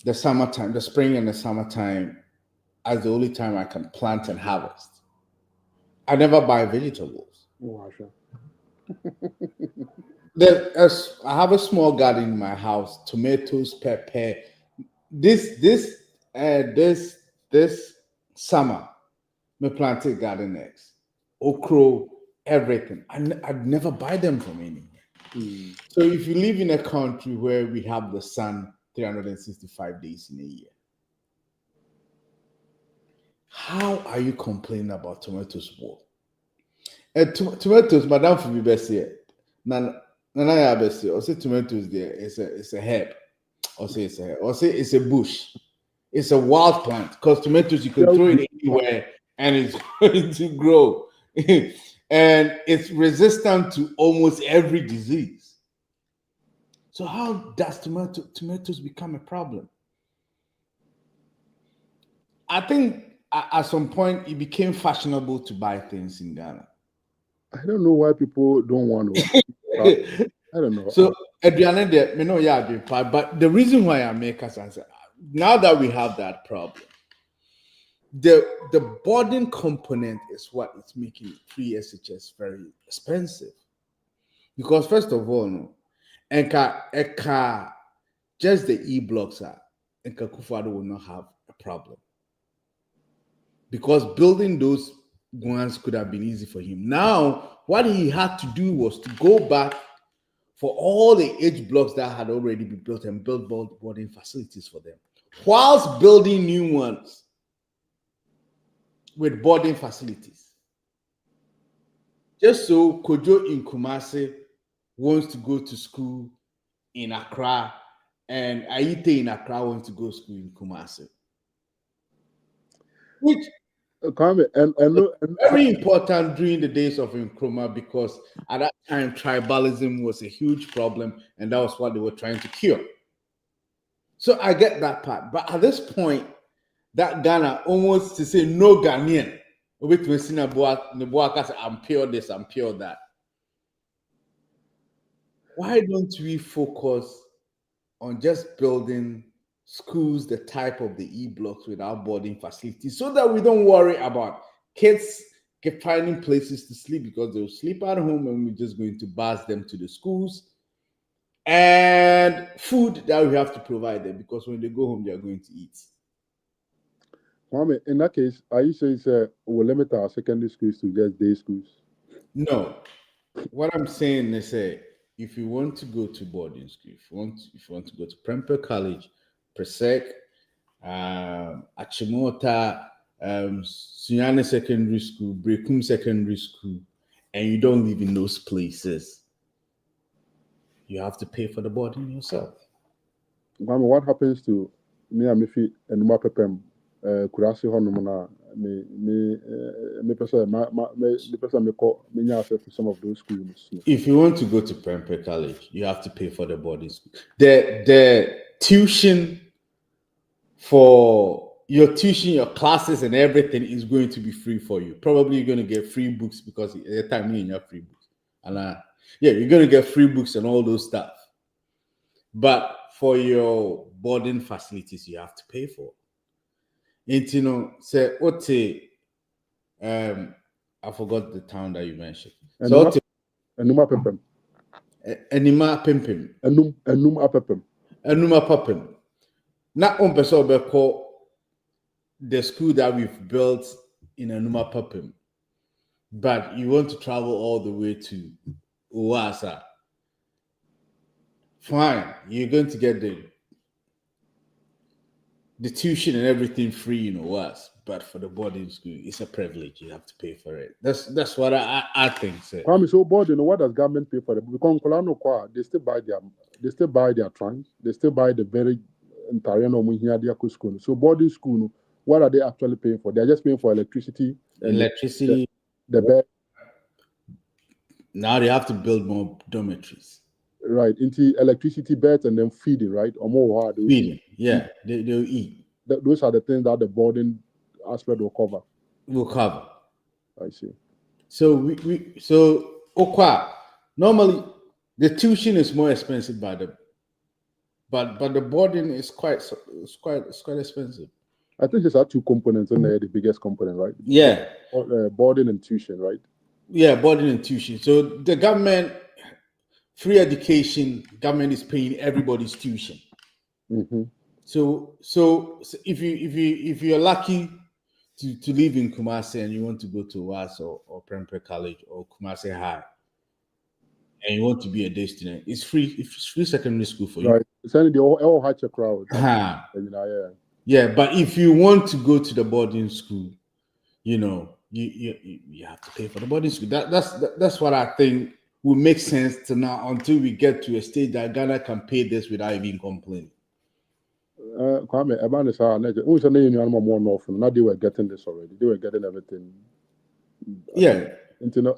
the summertime, the spring and the summertime as the only time I can plant and harvest. I never buy vegetables. Oh, sure. I have a small garden in my house, tomatoes, pepper. This summer, me planted garden eggs, okra, everything. I'd never buy them from anywhere. So if you live in a country where we have the sun 365 days in a year, how are you complaining about tomatoes? Tomatoes, Madame for me best here. Nana best here. Or say tomatoes there. It's a herb. Or say it's a herb. Or say it's a bush. It's a wild plant. Because tomatoes you can throw it anywhere and it's going to grow. And it's resistant to almost every disease. So how does tomatoes become a problem? I think at some point it became fashionable to buy things in Ghana. I don't know why people don't want to. I don't know. So, Adriana, but the reason why I make us answer now that we have that problem, the boarding component is what is making free SHS very expensive. Because first of all, just the E-blocks are Enka Kufado will not have a problem. Because building those ones could have been easy for him. Now, what he had to do was to go back for all the H blocks that had already been built and build boarding facilities for them, whilst building new ones with boarding facilities. Just so Kojo in Kumasi wants to go to school in Accra, and Aite in Accra wants to go to school in Kumasi. Which very important during the days of Nkrumah, because at that time tribalism was a huge problem and that was what they were trying to cure. So I get that part, but at this point, that Ghana almost to say no Ghanaian, I'm pure this, I'm pure that. Why don't we focus on just building schools the type of the E-blocks without boarding facilities so that we don't worry about kids finding places to sleep because they'll sleep at home and we're just going to bus them to the schools, and food that we have to provide them because when they go home, they're going to eat. Kwame, in that case, are you saying we'll limit our secondary schools to just day schools? No. What I'm saying is if you want to go to boarding school, if you want to go to Prempeh College, Presec, Achimota, Sunyane Secondary School, Brekum Secondary School, and you don't live in those places, you have to pay for the boarding yourself. Mama, what happens to me and Mifi and Mapepem? Kurasi Honumana, me person me call me access to some of those schools. If you want to go to Prempeh College, you have to pay for the boarding school. The tuition for your tuition, your classes, and everything is going to be free for you. Probably you're going to get free books because at the time you have free books. And you're going to get free books and all those stuff. But for your boarding facilities, you have to pay for. And say I forgot the town that you mentioned. So Enuma Pempem. Enima Pempem. Enuma Pempem. Enuma Pempem. Not on person call the school that we've built in Enuma Pempem, but you want to travel all the way to Uwasa. Fine, you're going to get the tuition and everything free in Uwasa, but for the boarding school, it's a privilege. You have to pay for it. That's what I think. Kwame, so boarding, what does government pay for it? Because they still buy their trunks, they still buy the very entire school. So boarding school, what are they actually paying for? They're just paying for electricity, the bed, Now they have to build more dormitories. Right, into electricity beds and then feeding, right? Or more hard. Feeding, yeah, they'll eat. Those are the things that the boarding aspect will cover. Will cover. I see. So so Okwa, normally the tuition is more expensive but the boarding is quite expensive. I think there's 2 components in there, the biggest component, right? Yeah. Boarding and tuition, right? Yeah, boarding and tuition. So the government, free education, government is paying everybody's tuition. Mm-hmm. So if you're lucky to live in Kumasi and you want to go to WAS or Prempeh College or Kumasi High, and you want to be a day student, it's free. It's free secondary school for you. Right. It's only the all hatch a crowd. Yeah, but if you want to go to the boarding school, you have to pay for the boarding school. That's what I think will make sense to now until we get to a stage that Ghana can pay this without even complaining. Kwame, about this, now they were getting this already. They were getting everything. Yeah.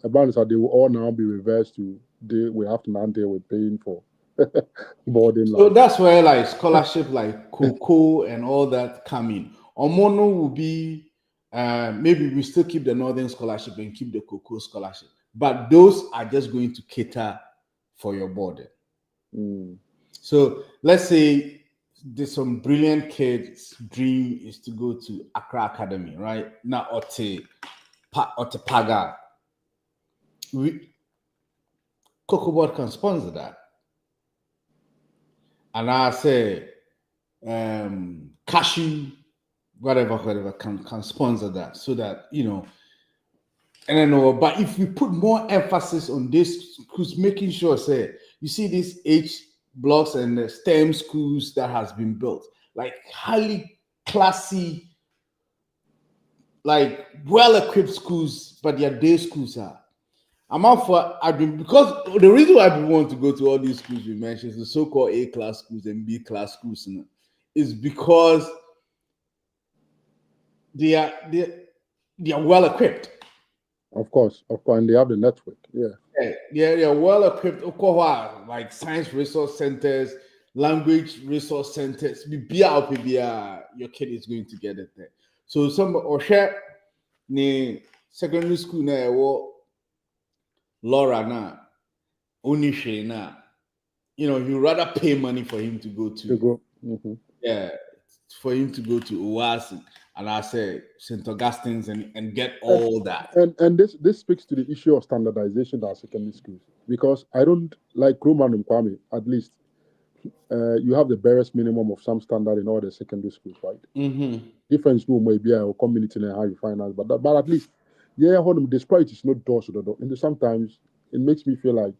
About they will all now be reversed to we have to now deal with paying for boarding. So that's where like scholarship like Cocoa and all that come in. Omono will be maybe we still keep the Northern Scholarship and keep the Cocoa Scholarship, but those are just going to cater for your boarding. So let's say there's some brilliant kids' dream is to go to Accra Academy, right? Now Ote Paga. Cocoa Board can sponsor that. And I say Cashew, whatever can sponsor that so that and I know, but if we put more emphasis on this, who's making sure, say, you see these H blocks and the STEM schools that has been built, like highly classy, like well-equipped schools, but their day schools are. I'm out for because the reason why we want to go to all these schools we mentioned, the so-called A-class schools and B-class schools, is because they are well-equipped. Of course, and they have the network. They are well equipped. Like science resource centers, language resource centers. Your kid is going to get it there. So some ni secondary school na Laura na Unishe na. You rather pay money for him to go to. For him to go to Oasi. And I say St. Augustine's and get all that. And this speaks to the issue of standardization at secondary schools. Because I don't like Roman and Kwame, at least you have the barest minimum of some standard in all the secondary schools, right? Different school may be a community and how you finance, but at least despite it's not door to door. And sometimes it makes me feel like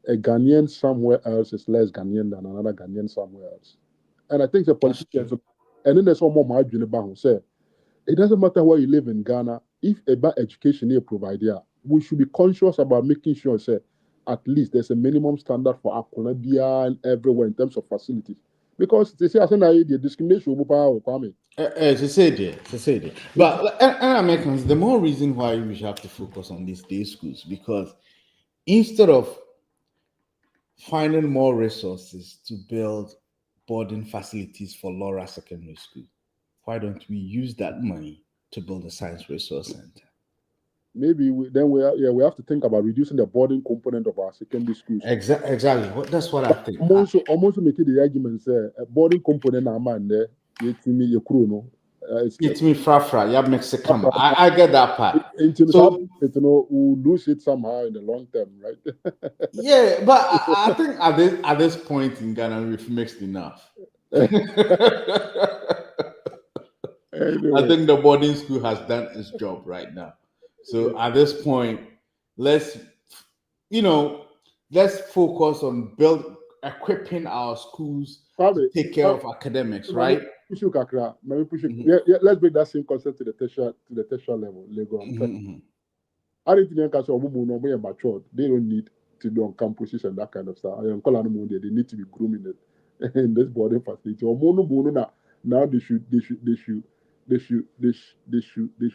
a Ghanaian somewhere else is less Ghanaian than another Ghanaian somewhere else. And I think the politicians, and then there's one more margin about say, it doesn't matter where you live in Ghana, if a bad education is provided, we should be conscious about making sure say, at least there's a minimum standard for Akonabia and everywhere in terms of facilities. Because they say, the discrimination will be coming. But Americans, the more reason why we have to focus on these day schools, because instead of finding more resources to build boarding facilities for Laura Secondary School, why don't we use that money to build a science resource center? Maybe we have to think about reducing the boarding component of our secondary schools. Exactly. That's what I think. Almost make it the argument say boarding component are man there. It's me frafra. You have Mexican. I get that part. So we'll lose it somehow in the long term, right? Yeah, but I think at this point in Ghana we've mixed enough. Anyway. I think the boarding school has done its job right now. So at this point, let's focus on equipping our schools to take care of academics, right? Let's bring that same concept to the tertiary level. I don't think are matured. They don't need to be on campuses and that kind of stuff. They need to be grooming it in this boarding facility. Now they should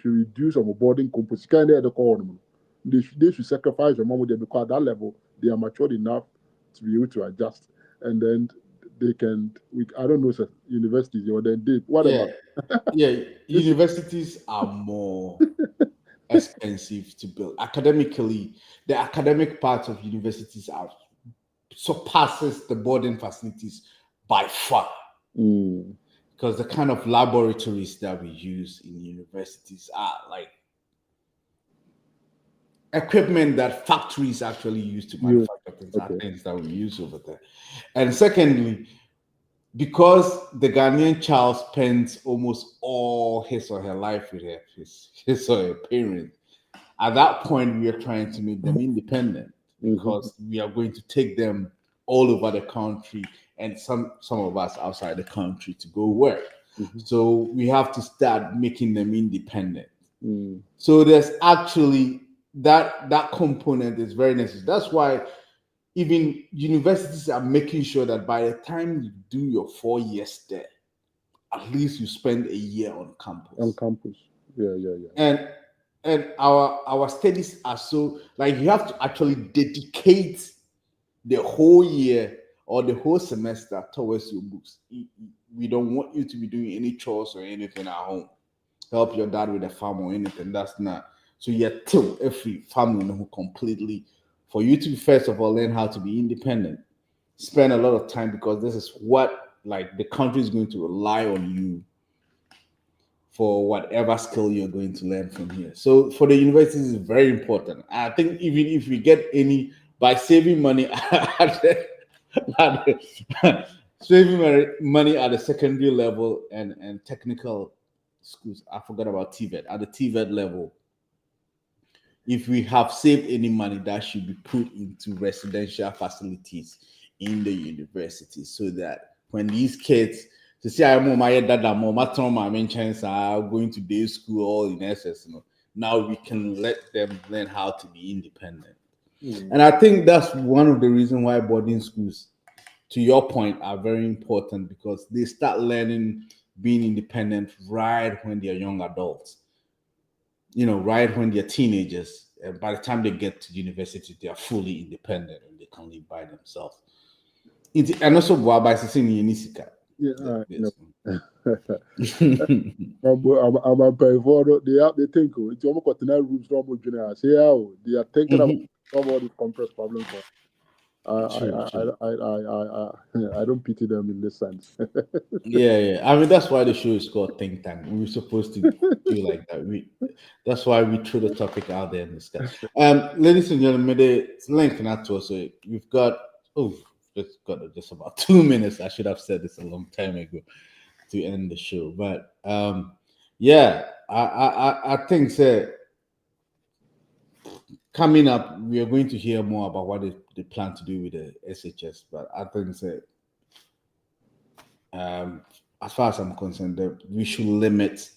reduce our boarding composition. Kind of the call them. they should sacrifice your money there, because at that level they are matured enough to be able to adjust, and then they can. I don't know, sir, universities or then they whatever. Yeah. Universities are more expensive to build. Academically, the academic part of universities surpasses the boarding facilities by far. Because the kind of laboratories that we use in universities are like equipment that factories actually use to manufacture things, things that we use over there. And secondly, because the Ghanaian child spends almost all his or her life with his or her parents, at that point we are trying to make them independent, because we are going to take them all over the country and some of us outside the country to go work. So we have to start making them independent. So there's actually that component is very necessary. That's why even universities are making sure that by the time you do your 4 years there, at least you spend a year on campus. Yeah. And our studies are so, like, you have to actually dedicate the whole year or the whole semester towards your books. We don't want you to be doing any chores or anything at home. Help your dad with the farm or anything. That's not. So you're till every family who completely, for you to first of all learn how to be independent, spend a lot of time, because this is what, like, the country is going to rely on you for whatever skill you're going to learn from here. So for the universities, it's very important. I think even if we get any, by saving money saving money at the secondary level and technical schools, I forgot about TVET, at the TVET level, if we have saved any money, that should be put into residential facilities in the university, so that when these kids, to see I'm my dad, my chance are going to day school all in essence, now we can let them learn how to be independent. And I think that's one of the reasons why boarding schools, to your point, are very important, because they start learning being independent right when they're young adults. Right when they're teenagers. And by the time they get to university, they are fully independent and they can live by themselves. And also, by saying they think it's almost continental rooms. They are thinking about all these complex problems. True. I don't pity them in this sense. Yeah. I mean, that's why the show is called Think Tank. We were supposed to do like that. That's why we threw the topic out there and discuss. Ladies and gentlemen, the link not to us. So we've got just about 2 minutes. I should have said this a long time ago to end the show. But yeah, I think that coming up, we are going to hear more about what they plan to do with the SHS. But I think that as far as I'm concerned, that we should limit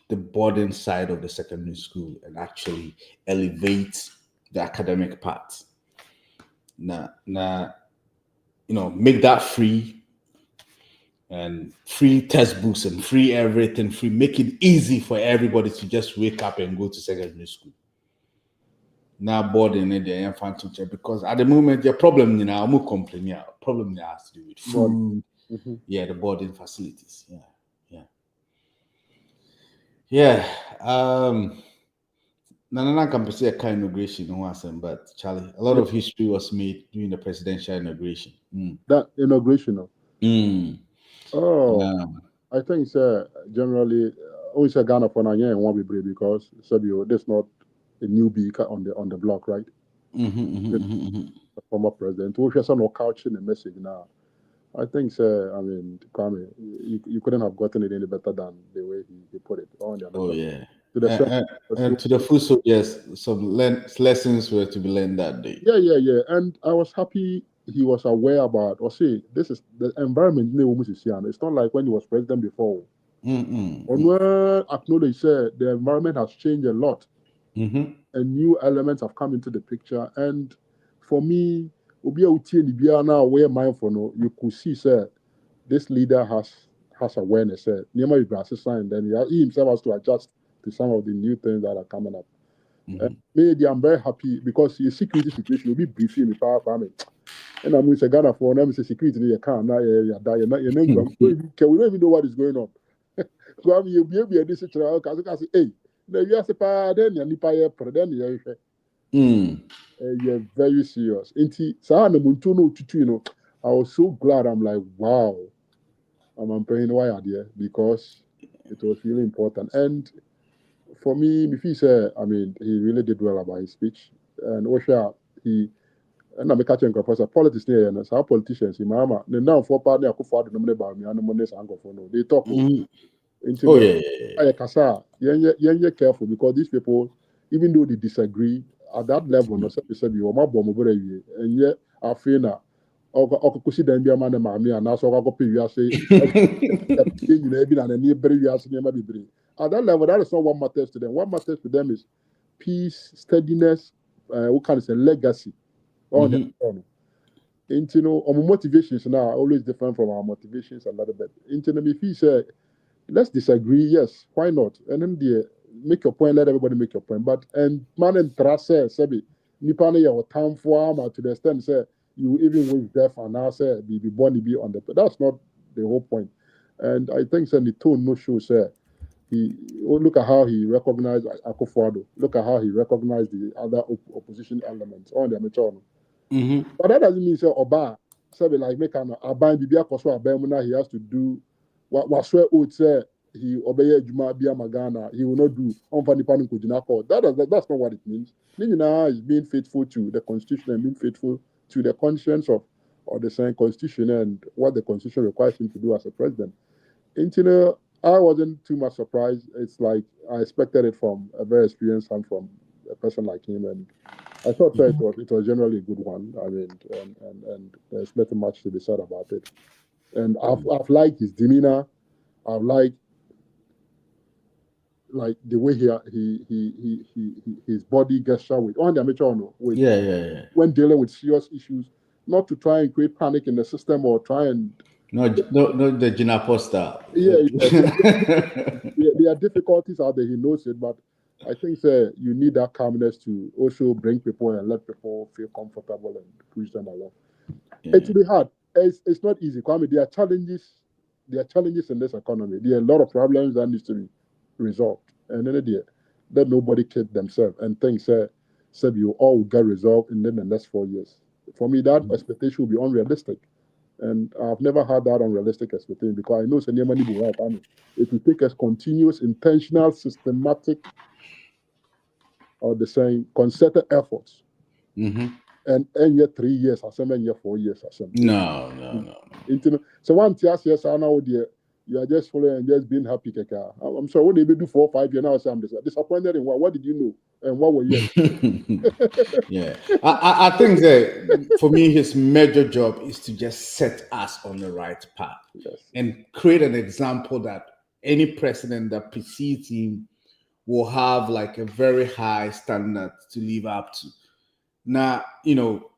the boarding side of the secondary school and actually elevate the academic part. Now, make that free, and free textbooks and free everything, free. Make it easy for everybody to just wake up and go to secondary school. Now boarding in the infant teacher, because at the moment the problem I'm complaining. Problem has to do with food. Yeah, the boarding facilities. Yeah. Nana can say a kind of inauguration, but Charlie, a lot of history was made during the presidential inauguration. That inauguration. I think generally always a Ghana for Nanya and won't be brave, because there's not a newbie on the block, right? The former president, who has no couching the message now. I think, I mean, Kwame, you couldn't have gotten it any better than the way he put it on the Oh yeah. To the full soldiers, some lessons were to be learned that day. Yeah. And I was happy he was aware about, this is the environment. It's not like when he was president before. Acknowledge the environment has changed a lot, and new elements have come into the picture. And for me, now where mindful, you could see, this leader has awareness. And then he himself has to adjust to some of the new things that are coming up. Maybe I'm very happy because the security situation will be briefing me power farming. And I'm with a Ghana for them say security in your car now you die you we don't even know what is going on. So I'm you be a this situation I say hey now you are pa then you nipa here then you're very serious. Inti sa na muntu no tutu you know I was so glad. I'm like wow I'm paying why there because it was really important. And for me, if he said, I mean, he really did well about his speech. And Osha, and I'm catching professor politics near and our politicians in Mama. Now for partner, I could for the nominate by me and the money no. They talk into Kasa, you're careful because these people, even though they disagree at that level, no said you are bomb and yet I feel now. Okukusi dan bia ma na maame ana so akọpẹ wiase ebi na n'ani ebere wiase nneɛma bebree. At that level, that is not what matters to them. What matters to them is peace, steadiness, what can I say, legacy. And you know, our motivations now are always different from our motivations a little bit. If he say, let's disagree, yes, why not? And then make your point, let everybody make your point. But and man and trust say, nipa na your time for to the extent say you even with death and now say be born be on the. That's not the whole point. And I think say the tone no show say. Look at how he recognized Akufo-Addo. Look at how he recognized the other opposition elements on the amateur. But that doesn't mean say Oba said like make an Aban Bibia Koso Abemuna he has to do what swear would say he obey Juma Bia Magana he will not do on Fanipanu Kujinako. That's not what it means. Nina is being faithful to the constitution and being faithful to the conscience of the same constitution and what the constitution requires him to do as a president. I wasn't too much surprised. It's like I expected it from a very experienced and from a person like him, and I thought that it was generally a good one. I mean, and there's nothing much to be said about it. And I've liked his demeanor. I've liked the way his body gesture with on the amateur with when dealing with serious issues, not to try and create panic in the system or try and no the Jinapo style. There are difficulties out there. He knows it, but I think you need that calmness to also bring people and let people feel comfortable and push them along. It will be hard. It's not easy. Kwame, there are challenges. There are challenges in this economy. There are a lot of problems that need to be resolved, and then that nobody kid themselves and think you all will get resolved in the next 4 years. For me, that expectation will be unrealistic. And I've never had that unrealistic expectation because I know it will take us continuous, intentional, systematic, or the same concerted efforts. And yet 3 years, and yet 4 years. No. So one yes, I know dear, you are just following and just being happy. I'm sorry, what did they do 4 or 5 years now? I'm disappointed in what did you know? And what were you? Yeah, I think that for me, his major job is to just set us on the right path and create an example that any president that precedes him will have like a very high standard to live up to. Now, you know,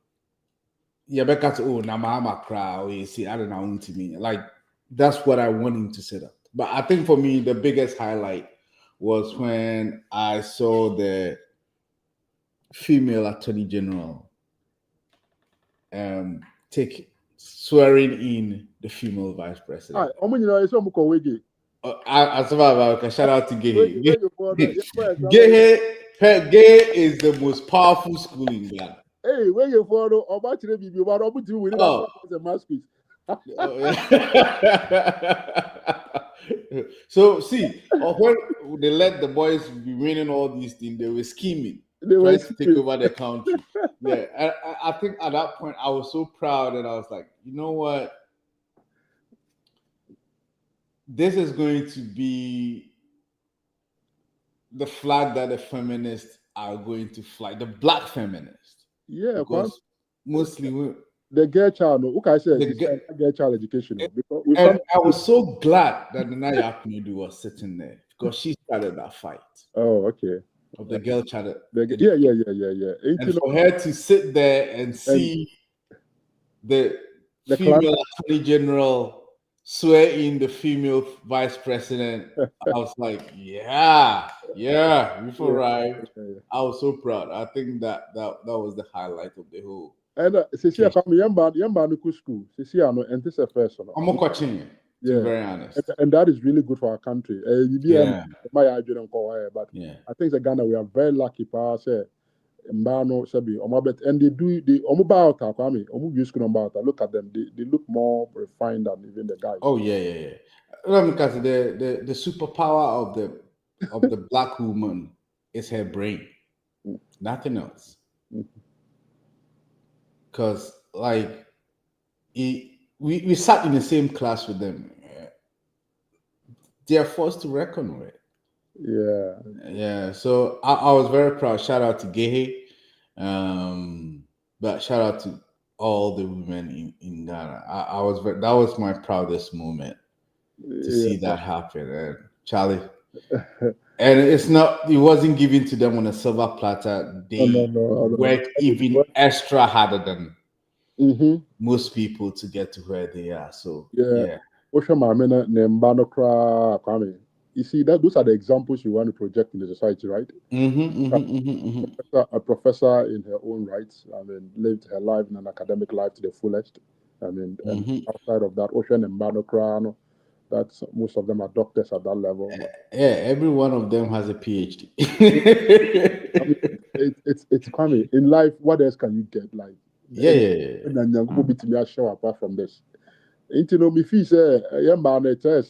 like that's what I want him to set up. But I think for me, the biggest highlight was when I saw the female attorney general take swearing in the female vice president. Shout out to Gehe. Gehe is the most powerful school in Ghana. Hey, where you for? So see, when they let the boys be winning all these things, they were scheming. They were trying to take over the country. Yeah, I think at that point I was so proud and I was like, you know what? This is going to be the flag that the feminists are going to fly, the black feminists. Yeah, because mostly the girl child. No, okay, I said girl child education. And I was so glad that Nana Akmedu was sitting there because she started that fight. Oh, okay. Of the girl child. Yeah. And for her to sit there and see the female attorney general swear in the female vice president, I was like, yeah. Yeah, before Yeah, arrived. yeah, yeah. I was so proud. I think that was the highlight of the whole. And Sisi, I Okay. come yamba no school. Sisi, I know, and this is first one. I'm not watching it, to be Yeah, very honest. and that is really good for our country. Yeah, But yeah. I think the Ghana we are very lucky. Say, Mbano, Sebi, and they do the Omubauta, Kwame, Omu use Kumbauta. Look at them; they look more refined than even the guys. Oh yeah, yeah, yeah. Let me cut the superpower of the black woman is her brain, Mm. nothing else. Mm. Because like we sat in the same class with them. They are forced to reckon with. Yeah, Yeah, so I was very proud. Shout out to Gehe, but shout out to all the women in Ghana. I was that was my proudest moment to see that happen. And Charlie, and it wasn't given to them on a silver platter. They no. worked even extra harder than Mm-hmm. most people to get to where they are. So Yeah. yeah. Kwame. You see that those are the examples you want to project in the society, right? A professor in her own rights. I mean, lived her life in an academic life to the fullest. I mean, and outside of that, Ocean and Banokra, that's most of them are doctors at that level. Yeah, every one of them has a PhD. I mean, it's Kwame. In life, what else can you get? Like, Yeah. Apart from this. Me feel say, yeah, man, say,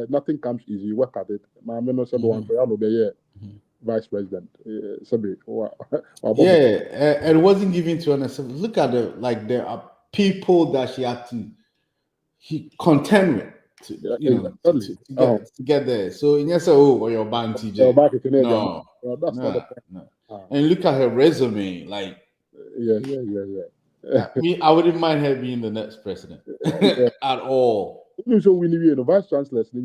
nothing comes easy. You work at it. My no say one be vice president. Yeah, and it wasn't given to her. Look at there are people that she had to contend with to get there. So in yes, or your band TJ. No, that's not the point. no. And look at her resume. Like, yeah. I wouldn't mind her being the next president at all. So we need vice chancellors. I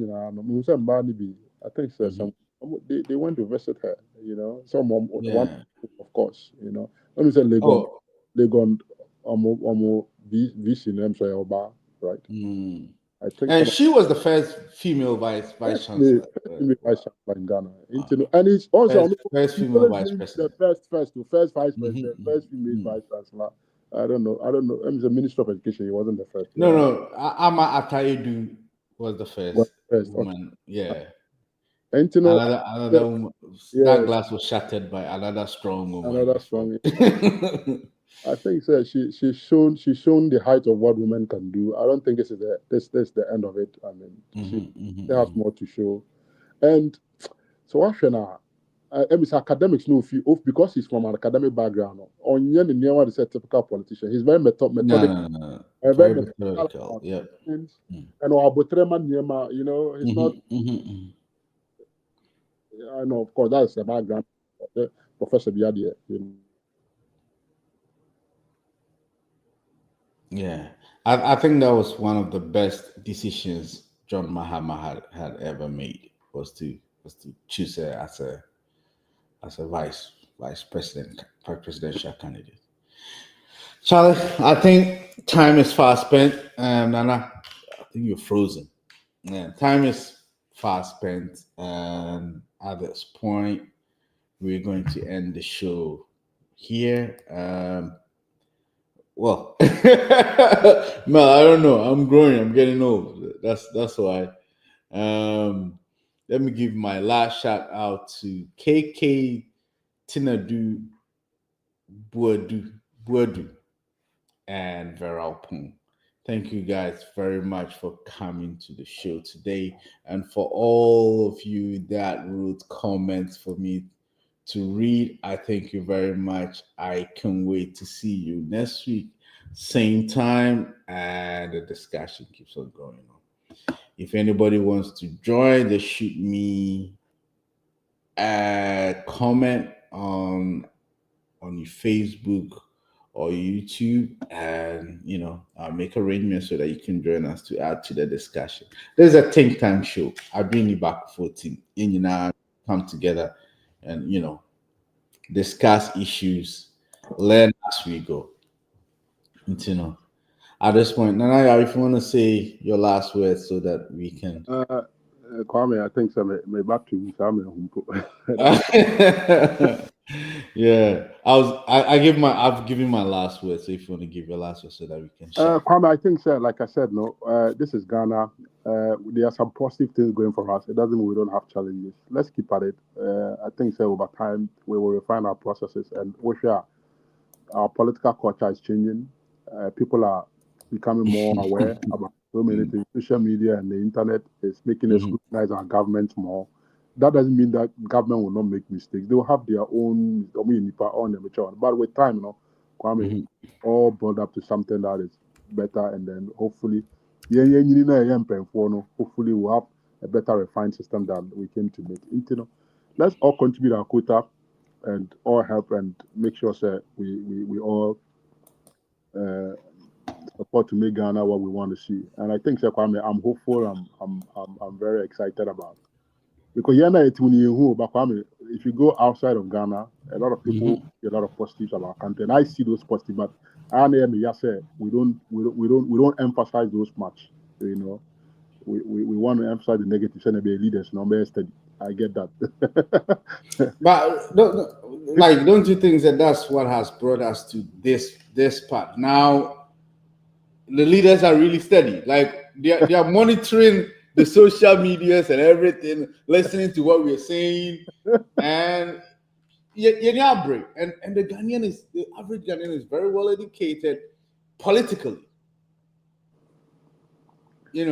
think some they went to visit her. You know, one of course. You know, let me say Legon, VC name so Oba, right? I think, and she was the first female vice chancellor. Vice chancellor in Ghana. And it's also first female vice president. The first vice president, first female vice chancellor. I don't know. I'm the Minister of Education. He wasn't the first. No. Ama Atayedu was the first woman. Okay. Yeah. And another woman. That glass was shattered by another strong woman. Another strong. I think she's shown the height of what women can do. I don't think this is the end of it. I mean, she has more to show. And so Ashena, academics know because he's from an academic background. Onyen in near is a typical politician. He's very methodical. No. Very methodical. Yeah. And Abutreman, you know, he's not. I know, of course, that's the background of the Professor Biadia. You know. Yeah, I think that was one of the best decisions John Mahama had ever made was to choose her as a vice presidential candidate. Charlie, I think time is fast spent. Nana, I think you're frozen. Yeah, time is fast spent, and at this point, we're going to end the show here. Well, no, I don't know. I'm growing. I'm getting old. That's why. Let me give my last shout out to KK Tinadu Buadu and Veral Pung. Thank you guys very much for coming to the show today, and for all of you that wrote comments for me to read. I thank you very much. I can't wait to see you next week, same time, and the discussion keeps on going on. If anybody wants to join, they shoot me a comment on your Facebook or YouTube, and I'll make arrangements so that you can join us to add to the discussion. There's a think tank show. I'll bring you back 14 and come together and discuss issues, learn as we go. At this point, Nanaya, if you want to say your last words so that we can. Kwame, I think so. My battery, Yeah, I've given my last word. So if you want to give your last word, so that we can share. Kwame, I think so. Like I said, no. This is Ghana. There are some positive things going for us. It doesn't mean we don't have challenges. Let's keep at it. I think so. Over time, we will refine our processes, and we share. Our political culture is changing. People are becoming more aware about so many things. Social media and the internet is making us scrutinize our government more. That doesn't mean that government will not make mistakes. They will have their own but with time, Kwame, all brought up to something that is better, and then hopefully, hopefully we'll have a better refined system than we came to make. Let's all contribute our quota and all help and make sure that we all support to make Ghana what we want to see. And I think, Kwame, I'm hopeful. I'm very excited about it. Because if you go outside of Ghana, a lot of people see a lot of positives about our country, and I see those positives. But we don't emphasize those much. We want to emphasize the negatives and be leaders. Steady. I get that. But don't you think that that's what has brought us to this part? Now the leaders are really steady. Like they are monitoring the social medias and everything, listening to what we're saying, and break. And the average Ghanaian is very well educated politically. And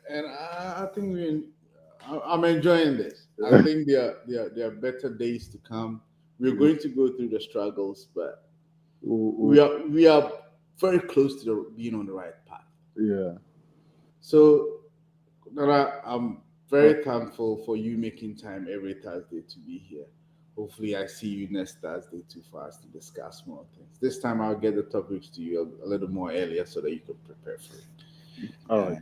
I think I'm enjoying this. I think there are better days to come. We're going to go through the struggles, but we are very close to being on the right path. Yeah. So, Nara, I'm very thankful for you making time every Thursday to be here. Hopefully, I see you next Thursday too for us to discuss more things. This time, I'll get the topics to you a little more earlier so that you can prepare for it. All right.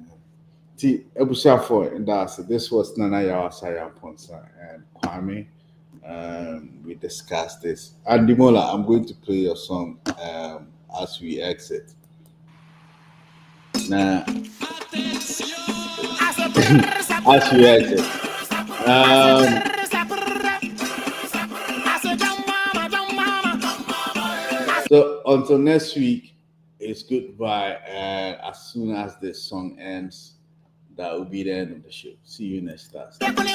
This was Nana Yawasaya Ponsa and Kwame. We discussed this. And Dimola, I'm going to play your song as we exit. Now, as we exit. So until next week, it's goodbye. And as soon as this song ends, that will be the end of the show. See you next Thursday. When